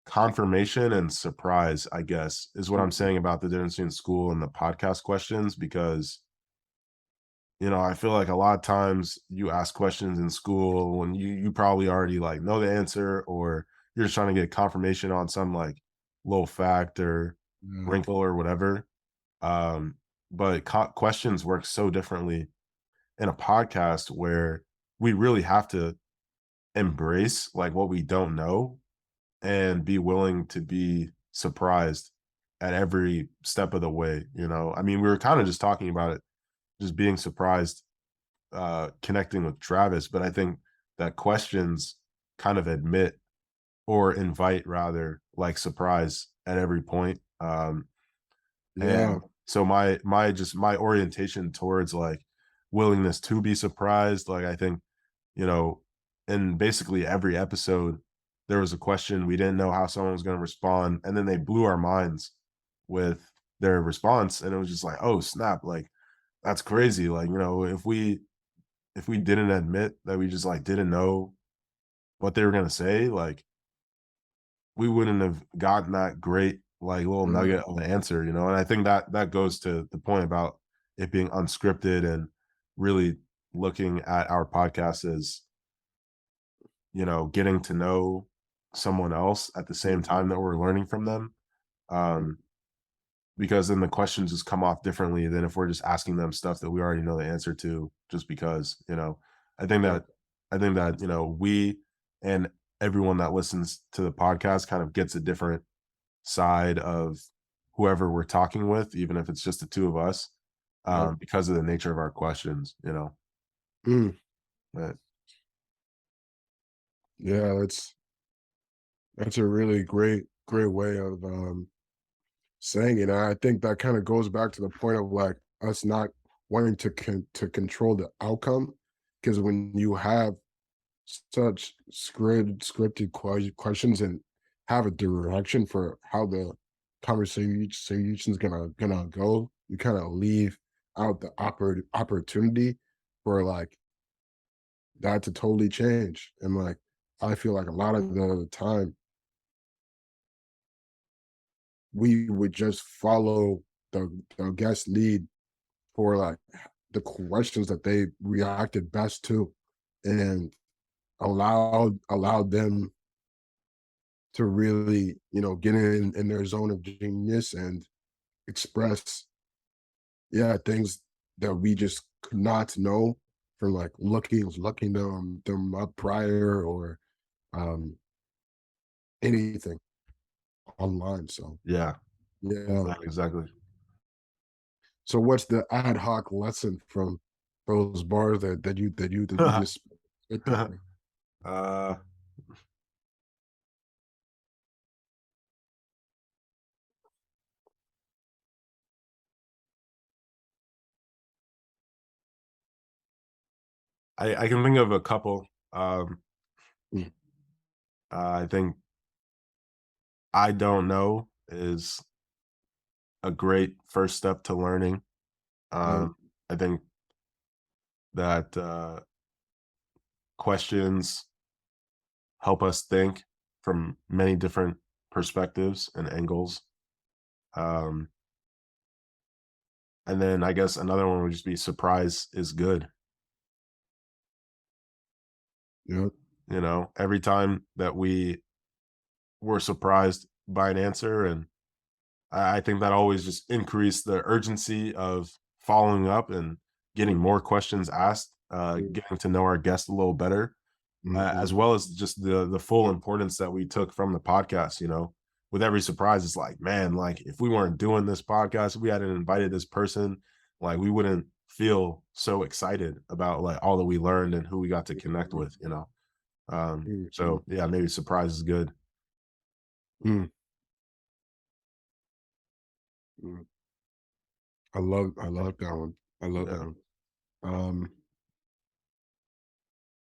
confirmation and surprise, I guess, is what I'm mhm, saying about the difference between school and the podcast questions because I feel like a lot of times you ask questions in school when you probably already like know the answer or you're just trying to get confirmation on some like little fact or yeah. wrinkle or whatever. Um, but questions work so differently in a podcast where we really have to embrace like what we don't know and be willing to be surprised at every step of the way. I mean, we were kind of just talking about it, just being surprised connecting with Travis, but I think that questions kind of admit or invite rather like surprise at every point. Yeah. And so my orientation towards like willingness to be surprised, like I think, you know, in basically every episode, there was a question we didn't know how someone was going to respond, and then they blew our minds with their response, and it was just like, oh snap, like that's crazy. Like, if we didn't admit that we just like didn't know what they were gonna say, like we wouldn't have gotten that great like little Yeah. nugget of an answer, And I think that goes to the point about it being unscripted and really looking at our podcast as, getting to know someone else at the same Mhm. time that we're learning from them. Um, because then the questions just come off differently than if we're just asking them stuff that we already know the answer to just because. I think Yeah. that we and everyone that listens to the podcast kind of gets a different side of whoever we're talking with, even if it's just the two of us, Yep. because of the nature of our questions. Mm, But yeah, that's a really great way of saying it. And I think that kind of goes back to the point of like us not wanting to control the outcome because when you have such scripted questions and have a direction for how the conversation's gonna go. You kind of leave out the opportunity for like that to totally change. And like I feel like a lot of the time we would just follow the guest lead for like the questions that they reacted best to and allowed them to really, get in their zone of genius and express, yeah, things that we just could not know from like looking them up prior or um anything online. So Yeah, yeah. exactly. So what's the ad hoc lesson from those bars that you just spit to me? uh, I can think of a couple. Um, Mm, I think I don't know is a great first step to learning. yeah, I think that questions help us think from many different perspectives and angles. Um, and then I guess another one would just be surprise is good. yeah, You know, every time that we were surprised by an answer, and I think that always just increased the urgency of following up and getting more questions asked, mm, getting to know our guest a little better, as mhm, well as just the full importance that we took from the podcast. You know, with every surprise, it's like, man, like if we weren't doing this podcast, we hadn't invited this person, like we wouldn't feel so excited about like all that we learned and who we got to connect with. You know, mhm, so yeah, maybe surprise is good. mm, mm. I love that one. I love that Yeah. one. Um,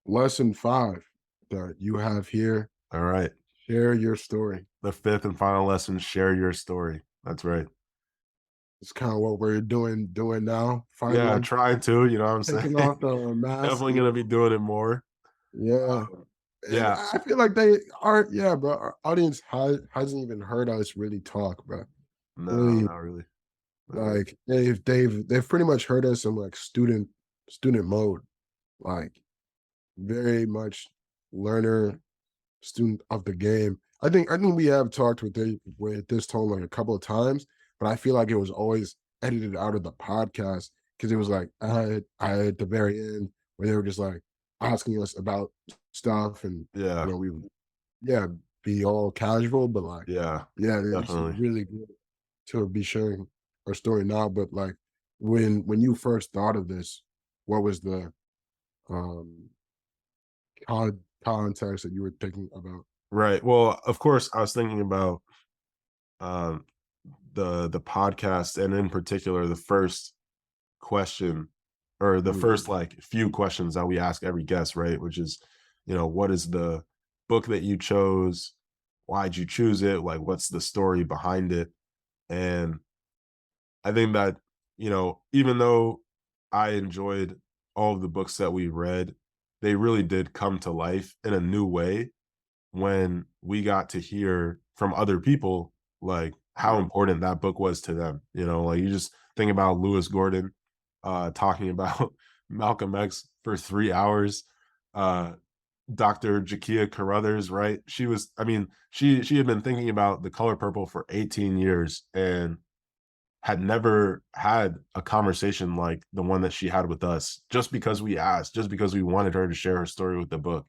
Lesson 5 that you have here, All right. share your story. The fifth and final lesson: share your story. That's right. It's kind of what we're doing now, Yeah, finally. trying to. You know what I'm Taking saying? off the mask. Definitely gonna be doing it more. Yeah. And Yeah. I feel like they are, yeah, bro. Our audience hasn't even heard us really talk, bro. No, Really, not really. Not really. like they've pretty much heard us in like student mode, like very much learner student of the game. I think we have talked with this tone like a couple of times, but I feel like it was always edited out of the podcast because it was like I at the very end where they were just like asking us about stuff and Yeah. we would, yeah, be all casual, but like Yeah. yeah, it's Definitely. really good to be sharing our story now. But like when you first thought of this, what was the um context that you were thinking about? Right. Well, of course, I was thinking about um the podcast, and in particular the first question, or the Mm, first like few questions that we ask every guest, right? Which is, what is the book that you chose? Why'd you choose it? Like, what's the story behind it? And I think that, even though I enjoyed all of the books that we read, they really did come to life in a new way when we got to hear from other people, like how yeah, important that book was to them. Like you just think about Lewis Gordon talking about Malcolm X for 3 hours. Uh, Dr. Jakia Carruthers, right? I mean, she had been thinking about The Color Purple for 18 years and had never had a conversation like the one that she had with us, just because we asked, just because we wanted her to share her story with the book.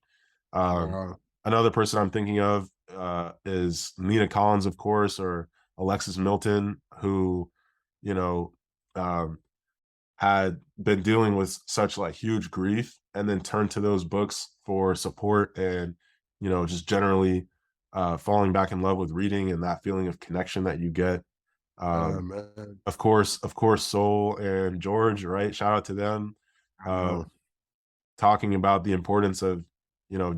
Um, wow, Another person I'm thinking of is Nina Collins, of course, or Alexis Milton, who, you know, um, had been dealing with such like huge grief and then turned to those books for support and, just generally falling back in love with reading and that feeling of connection that you get. yeah, Um, man, of course, Soul and George, right? Shout out to them. I Uh, know, Talking about the importance of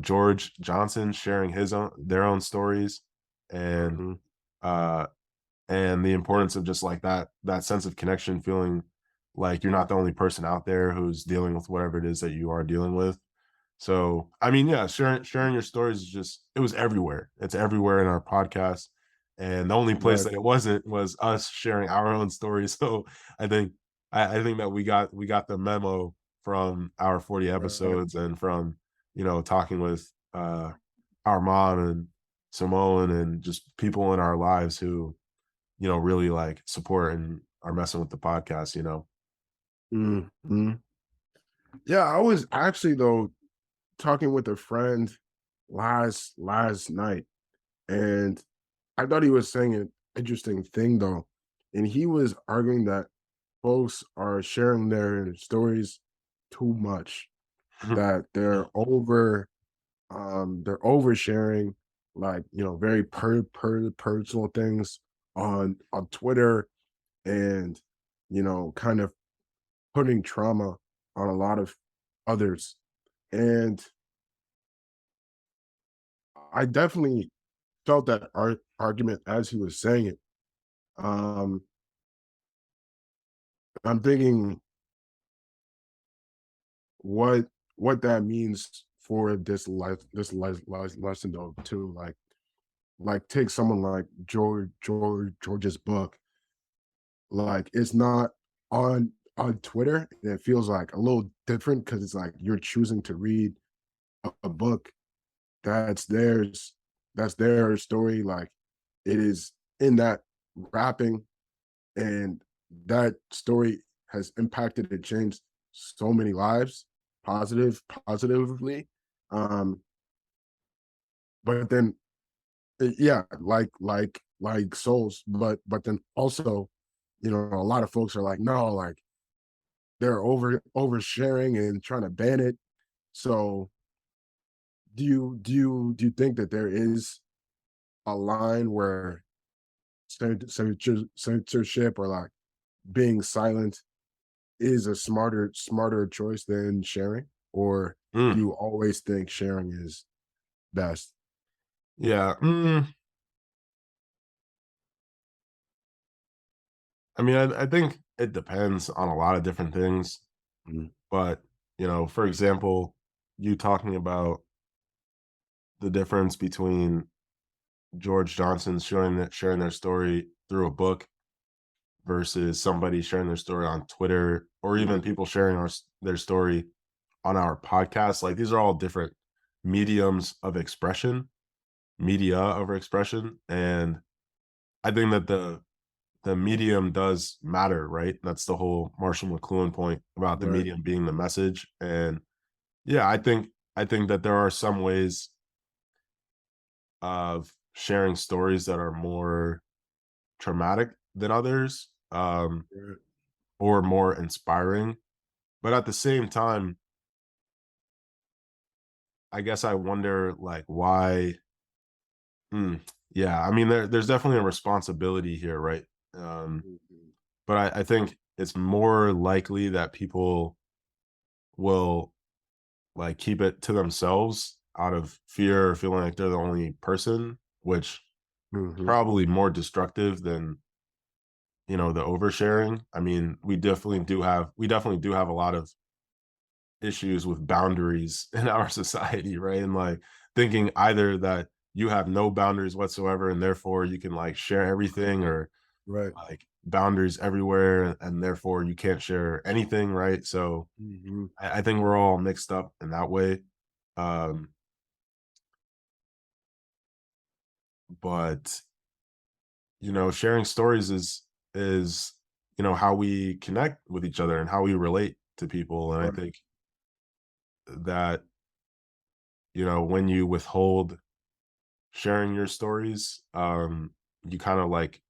George Johnson sharing his own their own stories, and Mhm. uh and the importance of just like that sense of connection, feeling like you're not the only person out there who's dealing with whatever it is that you are dealing with. So, I mean, yeah, sharing your stories is just it was everywhere. It's everywhere in our podcast. And the only place Right, that it wasn't was us sharing our own stories. So I think I think that we got the memo from our 40 right. episodes and from, talking with our mom and Simone and just people in our lives who, really like support and are messing with the podcast. Mhm. Yeah, I was actually, though, talking with a friend last night, and I thought he was saying an interesting thing, though, and he was arguing that folks are sharing their stories too much, that they're oversharing, like, very personal things on Twitter, and, kind of putting trauma on a lot of others. And I definitely felt that argument as he was saying it. Um, I'm thinking what that means for this lesson, though, too. Like, take someone like George's book. Like, it's not on Twitter, and it feels like a little different because it's like you're choosing to read a book that's theirs, that's their story. Like, it is in that wrapping, and that story has impacted and changed so many lives, positively. Um, but then, yeah, like souls, but then also, a lot of folks are like, no, like, they're oversharing and trying to ban it. So, do you think that there is a line where censorship, or like being silent, is a smarter choice than sharing? Or do Mm, you always think sharing is best? yeah. I mean, I think it depends on a lot of different things, Mhm. but for example, you talking about the difference between George Johnson sharing their story through a book versus somebody sharing their story on Twitter, or even people sharing their story on our podcast. Like, these are all different mediums of expression, media of expression, and I think that the medium does matter, right? That's the whole Marshall McLuhan point about the Right, medium being the message. And yeah, I think that there are some ways of sharing stories that are more traumatic than others, right, or more inspiring. But at the same time, I guess I wonder, like, why. Yeah, I mean, there's definitely a responsibility here, right? Um, mhm, but I think it's more likely that people will like keep it to themselves out of fear or feeling like they're the only person, which is mhm, probably more destructive than the oversharing. I mean, we definitely do have a lot of issues with boundaries in our society, right? And like thinking either that you have no boundaries whatsoever and therefore you can like share everything, or right, like boundaries everywhere and therefore you can't share anything, right? So mhm, I think we're all mixed up in that way. Um, but sharing stories is how we connect with each other and how we relate to people. And I right, think that when you withhold sharing your stories, you kind of like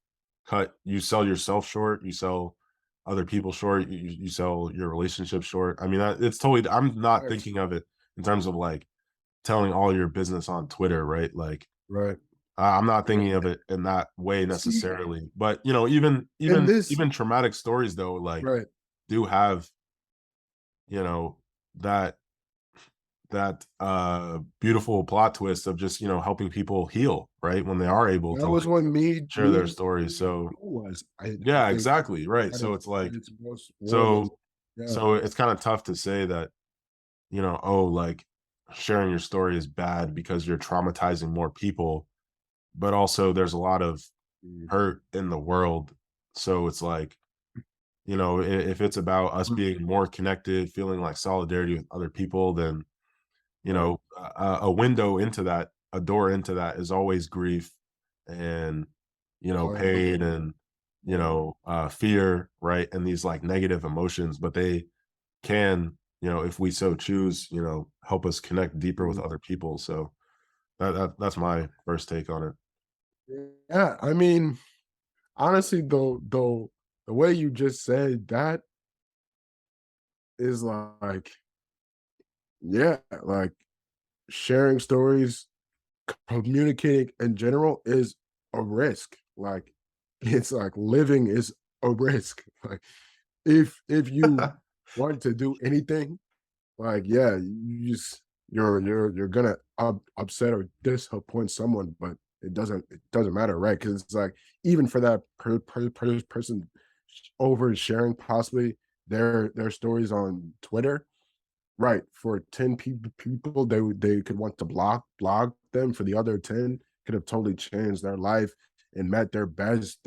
you sell yourself short, you sell other people short, you sell your relationship short. I mean, it's totally, I'm not right, thinking of it in terms of like telling all your business on Twitter, right? Like, right. I'm not Yeah. thinking of it in that way See, necessarily, but even and even this even traumatic stories though, like, right, do have, you know, that that beautiful plot twist of just, helping people heal, right? When they are able That to was like what me share their me stories. So was. I yeah, think exactly. Right. that So is it's like most was. so Yeah. so it's kind of tough to say that, oh, like sharing your story is bad because you're traumatizing more people, but also there's a lot of Mm. hurt in the world. So it's like, if it's about us being more connected, feeling like solidarity with other people, then, Right. a window into that, a door into that is always grief and, pain and, fear, right? And these like negative emotions, but they can, if we so choose, help us connect deeper with Mhm. other people. So that's my first take on it. Yeah, I mean, honestly, though, the way you just said that is like, yeah, like sharing stories, communicating in general is a risk. Like, it's like living is a risk. Like, if you want to do anything, like, yeah, you just you're gonna upset or disappoint someone, but it doesn't matter, right? Because it's like even for that person oversharing possibly their stories on Twitter, right? For 10 people, they could want to block them. For the other 10, could have totally changed their life and met their best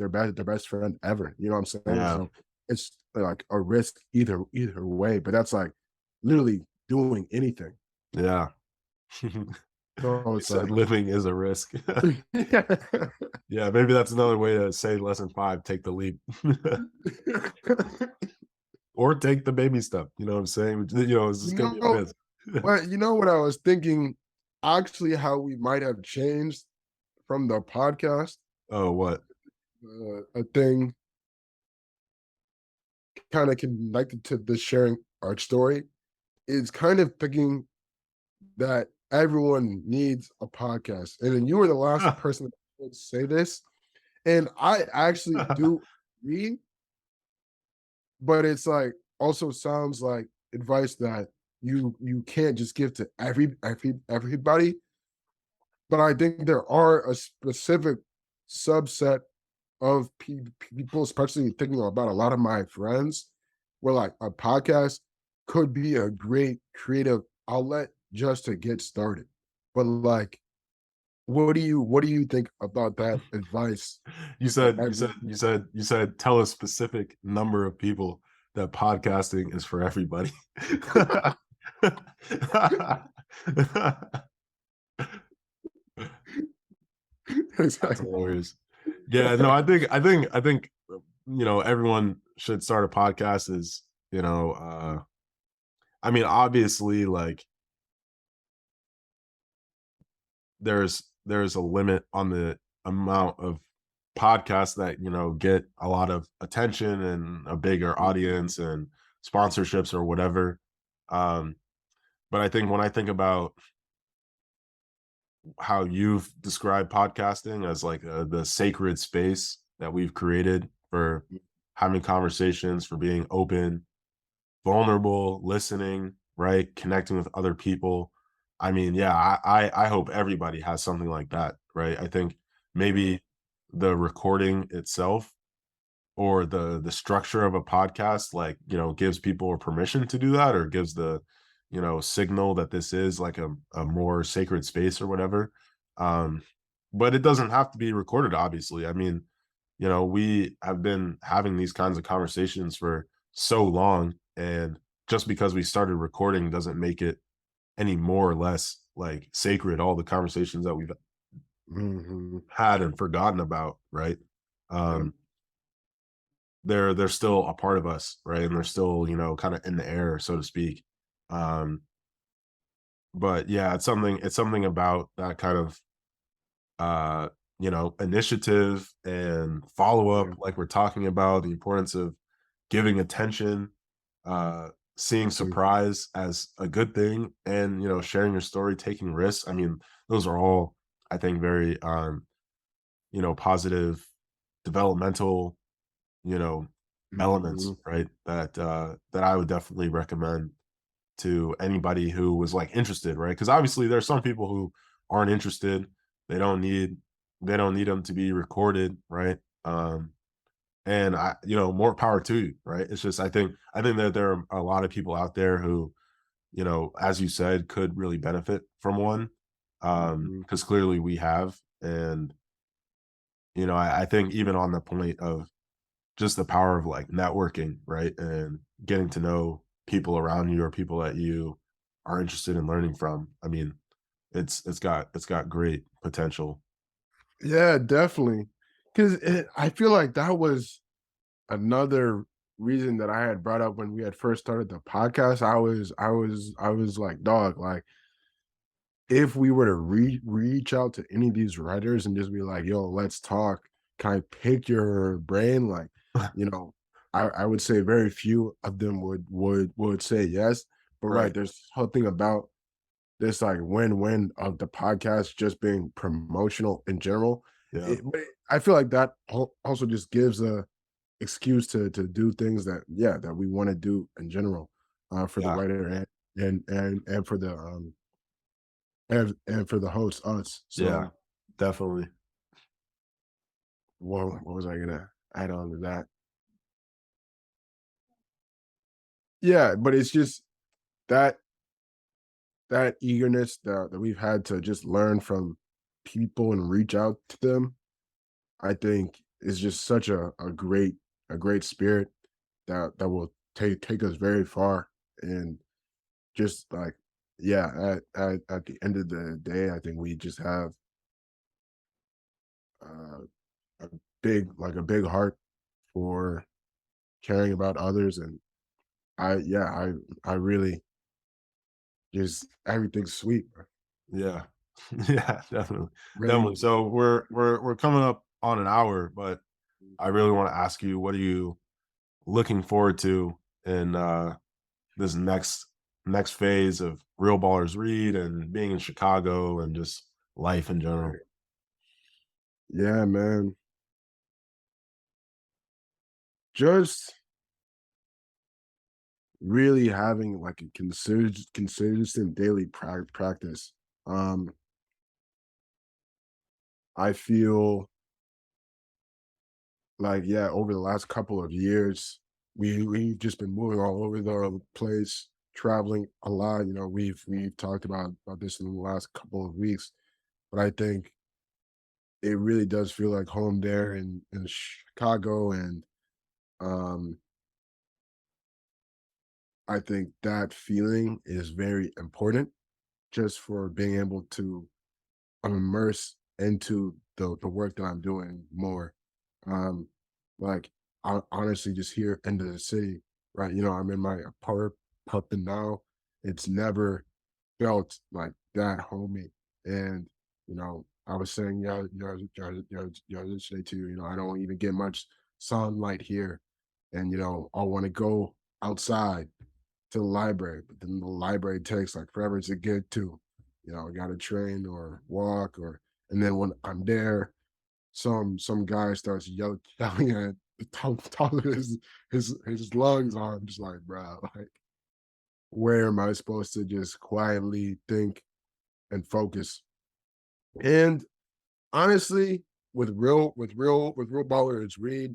friend ever. You know what I'm saying? Yeah. So it's like a risk either way, but that's like literally doing anything. Yeah. So You it's said like living is a risk. Yeah, maybe that's another way to say lesson 5, take the leap. Or take the baby step, you know what I'm saying? It's you just gonna be a know risk. what I was thinking, actually how we might have changed from the podcast, Oh, what? a thing kind of connected to the sharing our story is kind of thinking that everyone needs a podcast. And then you were the last person to say this. And I actually do agree, but it's like also sounds like advice that you can't just give to everybody. But I think there are a specific subset of people, especially thinking about a lot of my friends, where like a podcast could be a great creative outlet just to get started. But like, what do you think about that advice? You That said you said every you said you said tell a specific number of people that podcasting is for everybody. That's exactly. hilarious. Yeah, no, I think everyone should start a podcast is, I mean, obviously, like there's a limit on the amount of podcasts that, get a lot of attention and a bigger Mhm. audience and sponsorships or whatever. Um, but I think when I think about how you've described podcasting as like the sacred space that we've created for having conversations, for being open, vulnerable, listening, right? Connecting with other people. I mean, yeah, I hope everybody has something like that, right? I think maybe the recording itself or the structure of a podcast, like, gives people a permission to do that or gives the, signal that this is like a more sacred space or whatever. Um, but it doesn't have to be recorded, obviously. I mean, we have been having these kinds of conversations for so long, and just because we started recording doesn't make it any more or less like sacred. All the conversations that we've Mhm. had and forgotten about, right? Yep. Um, they're still a part of us, right? And they're still, kind of in the air, so to speak. Um, but yeah, it's something about that kind of uh, initiative and follow up, Yeah. like we're talking about, the importance of giving attention, uh, seeing Mhm. surprise as a good thing, and sharing your story, taking risks. I mean, those are all, I think, very positive developmental, you know, elements, Mhm. right? That I would definitely recommend. to anybody who was like interested, right? Because obviously there's some people who aren't interested. They don't need they don't need them to be recorded, right? And more power to you, right? It's just I think that there are a lot of people out there who, as you said, could really benefit from one. Mhm. Because clearly we have. And I think even on the point of just the power of like networking, right? And getting to know people around you or people that you are interested in learning from. I mean, it's got great potential. Yeah, definitely. Because I feel like that was another reason that I had brought up when we had first started the podcast. I was like, dog, like if we were to reach out to any of these writers and just be like, yo, let's talk, can I pick your brain? Like, you know, I would say very few of them would say yes. But right, Right. there's something about this like win-win of the podcast just being promotional in general. Yeah. I feel like that also just gives a excuse to do things that yeah that we want to do in general for the Yeah. writer and for the and for the host us. Yeah. So Definitely. what was I gonna add on to that? Yeah, but it's just that that eagerness that we've had to just learn from people and reach out to them. I think is just such a great spirit that will take us very far and just like yeah at the end of the day I think we just have uh, a a big heart for caring about others and I really just everything's sweet bro. Yeah. Yeah, definitely. Really. Definitely. So we're coming up on an hour, but I really want to ask you, what are you looking forward to in this next phase of Real Ballers Read and being in Chicago and just life in general? Yeah man, just really having like a consistent daily practice. um I feel like yeah over the last couple of years we've just been moving all over the place, traveling a lot. We've talked about this in the last couple of weeks, but I think it really does feel like home there in Chicago. And um I think that feeling is very important just for being able to immerse into the work that I'm doing more. Um, like honestly, just here into the city, right? I'm in my apartment now. It's never felt like that homey. And I was saying, yesterday too. I don't even get much sunlight here, and I want to go outside to the library, but then the library takes like forever to get to. I got to train or walk, and then when I'm there, some guy starts yelling at the top of his lungs. I'm just like, bro, like, where am I supposed to just quietly think and focus? And honestly, with real ballers read,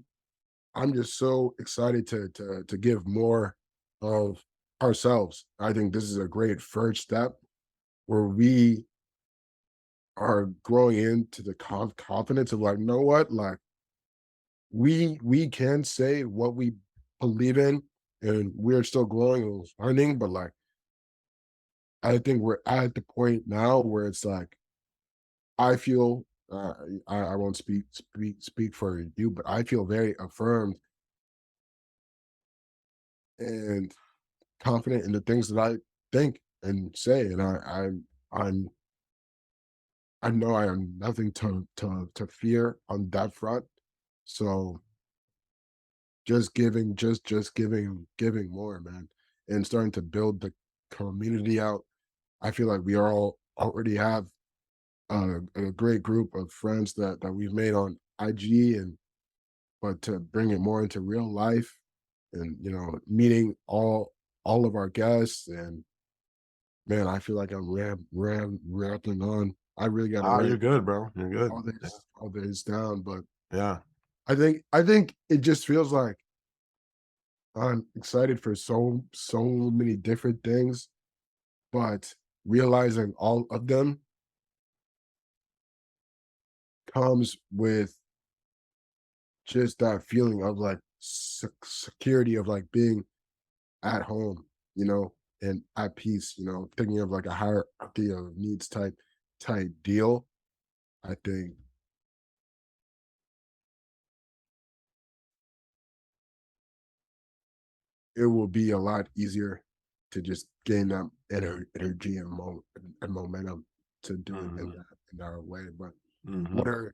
I'm just so excited to give more of ourselves. I think this is a great first step where we are growing into the confidence of like, you know what, like we can say what we believe in, and we're still growing and learning. But like, I think we're at the point now where it's like I feel. I won't speak for you, but I feel very affirmed and confident in the things that I think and say, and I'm I know I have nothing to fear on that front. So just giving more, man, and starting to build the community out. I feel like we all already have a great group of friends that we've made on IG, and but to bring it more into real life, and meeting all of our guests and Man, I feel like I'm rambling on. I really gotta Ah, you're write good, bro. You're good. Yeah. all this down, but Yeah. I think it just feels like I'm excited for so many different things, but realizing all of them comes with just that feeling of like security of like being at home, and at peace, thinking of like a hierarchy of needs type deal. I think it will be a lot easier to just gain that energy and momentum to do it in Mhm. that way. But what Mhm. are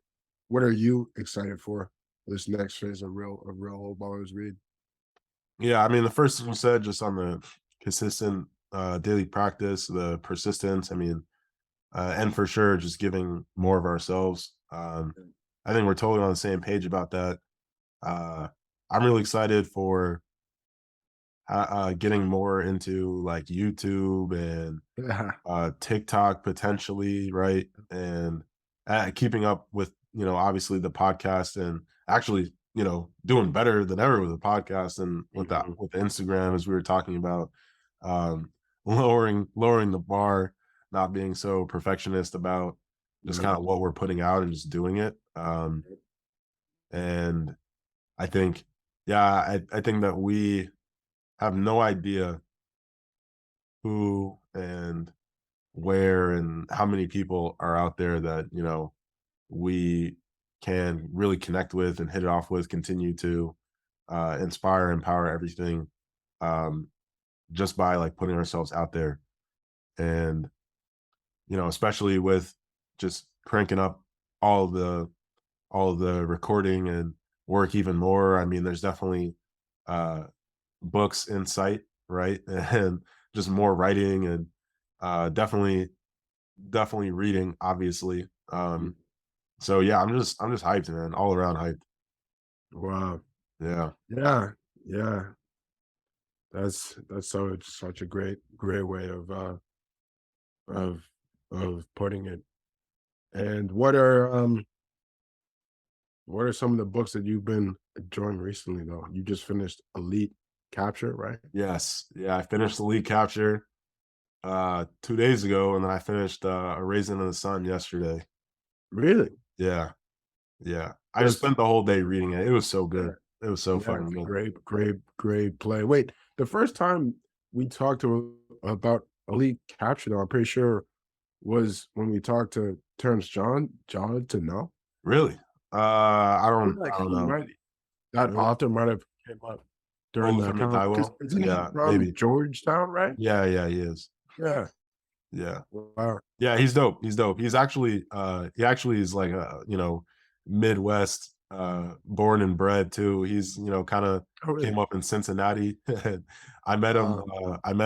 what are you excited for this next phase of real old ballers read? Yeah, I mean, the first thing you said just on the consistent, daily practice, the persistence, I mean, and for sure, just giving more of ourselves. I think we're totally on the same page about that. Uh, I'm really excited for getting more into like YouTube and Yeah. TikTok potentially, right? And keeping up with, obviously the podcast and actually, doing better than ever with the podcast and with that Mhm. with Instagram as we were talking about, um, lowering the bar, not being so perfectionist about just Yep. kind of what we're putting out and just doing it. And I think, yeah, I think that we have no idea who and where and how many people are out there that we can really connect with and hit it off with, continue to inspire, empower everything, um, just by like putting ourselves out there. And especially with just cranking up all the all of the recording and work even more. I mean, there's definitely uh books in sight, right? And just more writing and definitely reading, obviously. Mm. So yeah, I'm just hyped, man, all around hyped. Wow. Yeah. Yeah. Yeah. That's such a great way of putting it. And what are some of the books that you've been enjoying recently though? You just finished Elite Capture, right? Yes. Yeah, I finished the lead capture 2 days ago, and then I finished A Raisin in the Sun yesterday. Really? Yeah, yeah. I just That's spent the whole day reading it. It was so yeah, good. It was so yeah, fucking it's a good. great play. Wait, the first time we talked about Elite Capture, though, I'm pretty sure was when we talked to Terrence John to know. Really? I feel like I don't he know. might that Really? author might have came up during that Olufemi time because Taiwo? isn't he Yeah, from maybe. Georgetown, right? Yeah, yeah, he is. Yeah. Yeah. Wow. Yeah, he's dope. He's dope. He actually is like a, Midwest born and bred too. He's, kind of Oh, really? came up in Cincinnati. Wow. I met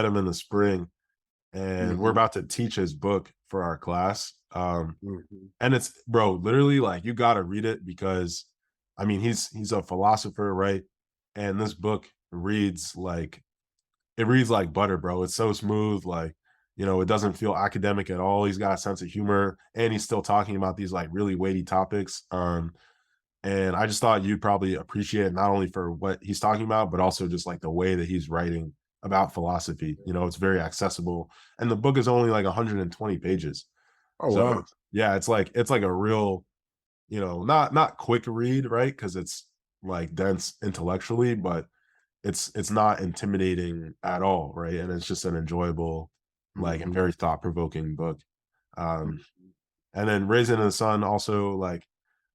him in the spring and we're Mhm, about to teach his book for our class. mhm, And it's bro, literally like you got to read it because I mean, he's a philosopher, right? And this book reads like butter, bro. It's so smooth, like, it doesn't feel academic at all. He's got a sense of humor and he's still talking about these like really weighty topics. And I just thought you'd probably appreciate it not only for what he's talking about, but also just like the way that he's writing about philosophy. It's very accessible. And the book is only like 120 pages. Oh, So wow. yeah, it's like a real, not quick read, right? Because it's like dense intellectually, but it's not intimidating at all, right? And it's just an enjoyable, like, and Mhm, very thought-provoking book. mm, Um, and then Raisin in the Sun also like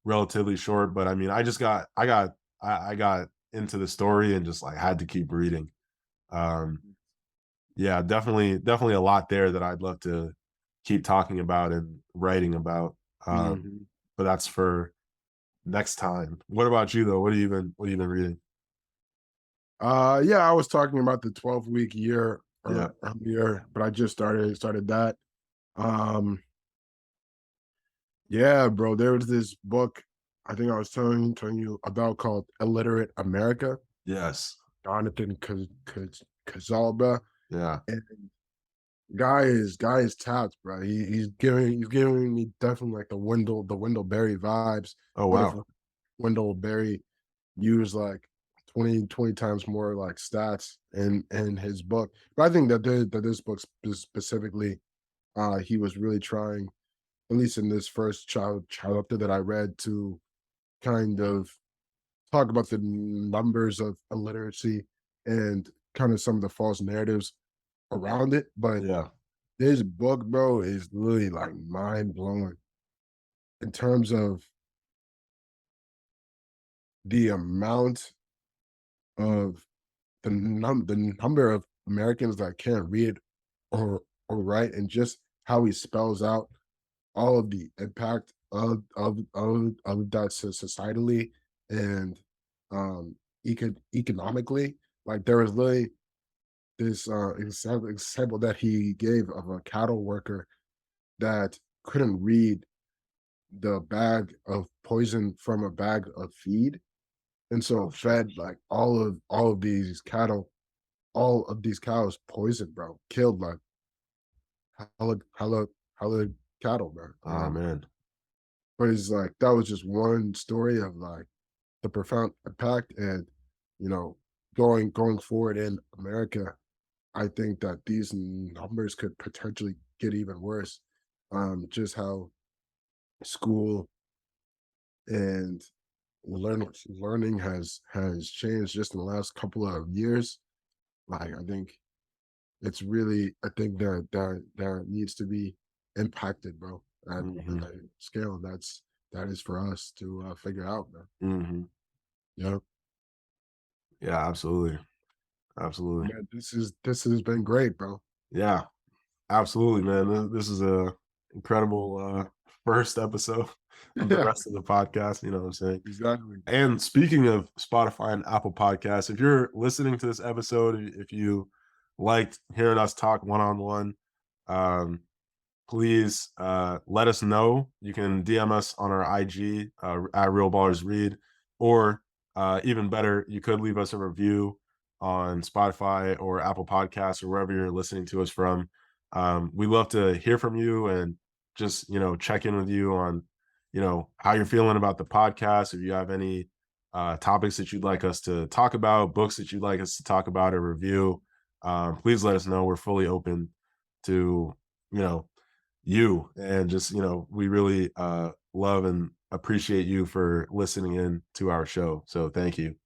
relatively short, but I mean, I got into the story and just like had to keep reading. Um, yeah, definitely a lot there that I'd love to keep talking about and writing about. mhm. But that's for next time. What about you though? What have you been reading? Yeah, I was talking about the 12-week year Yeah. earlier, but I just started that. Um, yeah, bro, there was this book I think I was telling you about called Illiterate America, Yes. Jonathan Kazalba. Yeah. Guy is tapped, bro. He's giving me definitely like the Wendell Berry vibes, Oh, but if wow. Wendell Berry used like 20 times more like stats in his book. But I think that this book specifically, he was really trying, at least in this first chapter that I read, to kind of talk about the numbers of illiteracy and kind of some of the false narratives around it. But Yeah. this book, bro, is really like mind blowing in terms of the amount of the number of Americans that can't read or write, and just how he spells out all of the impact of that societally and um economically. Like there was literally this example that he gave of a cattle worker that couldn't read the bag of poison from a bag of feed, and so Oh, shit. fed like all of these cattle, all of these cows poisoned, bro, killed like hella cattle, bro. Oh, man. But it's like that was just one story of like the profound impact, and you know, going forward in America, I think that these numbers could potentially get even worse. Just how school and learning has changed just in the last couple of years. Like I think it's really, I think that needs to be impacted, bro, at Mhm. a scale that is for us to figure out, man. Mhm. Yeah, Yeah, absolutely. Absolutely. man, this has been great, bro. Yeah, absolutely, man. This is a incredible, first episode of the Yeah, rest of the podcast, you know what I'm saying? exactly. And speaking of Spotify and Apple Podcasts, if you're listening to this episode, if you liked hearing us talk one-on-one, um, please let us know. You can DM us on our IG at Real Ballers Read, or even better, you could leave us a review on Spotify or Apple Podcasts or wherever you're listening to us from. We love to hear from you and just check in with you on how you're feeling about the podcast. If you have any topics that you'd like us to talk about, books that you'd like us to talk about or review, please let us know. We're fully open to you know you, and just we really love and appreciate you for listening in to our show, so thank you.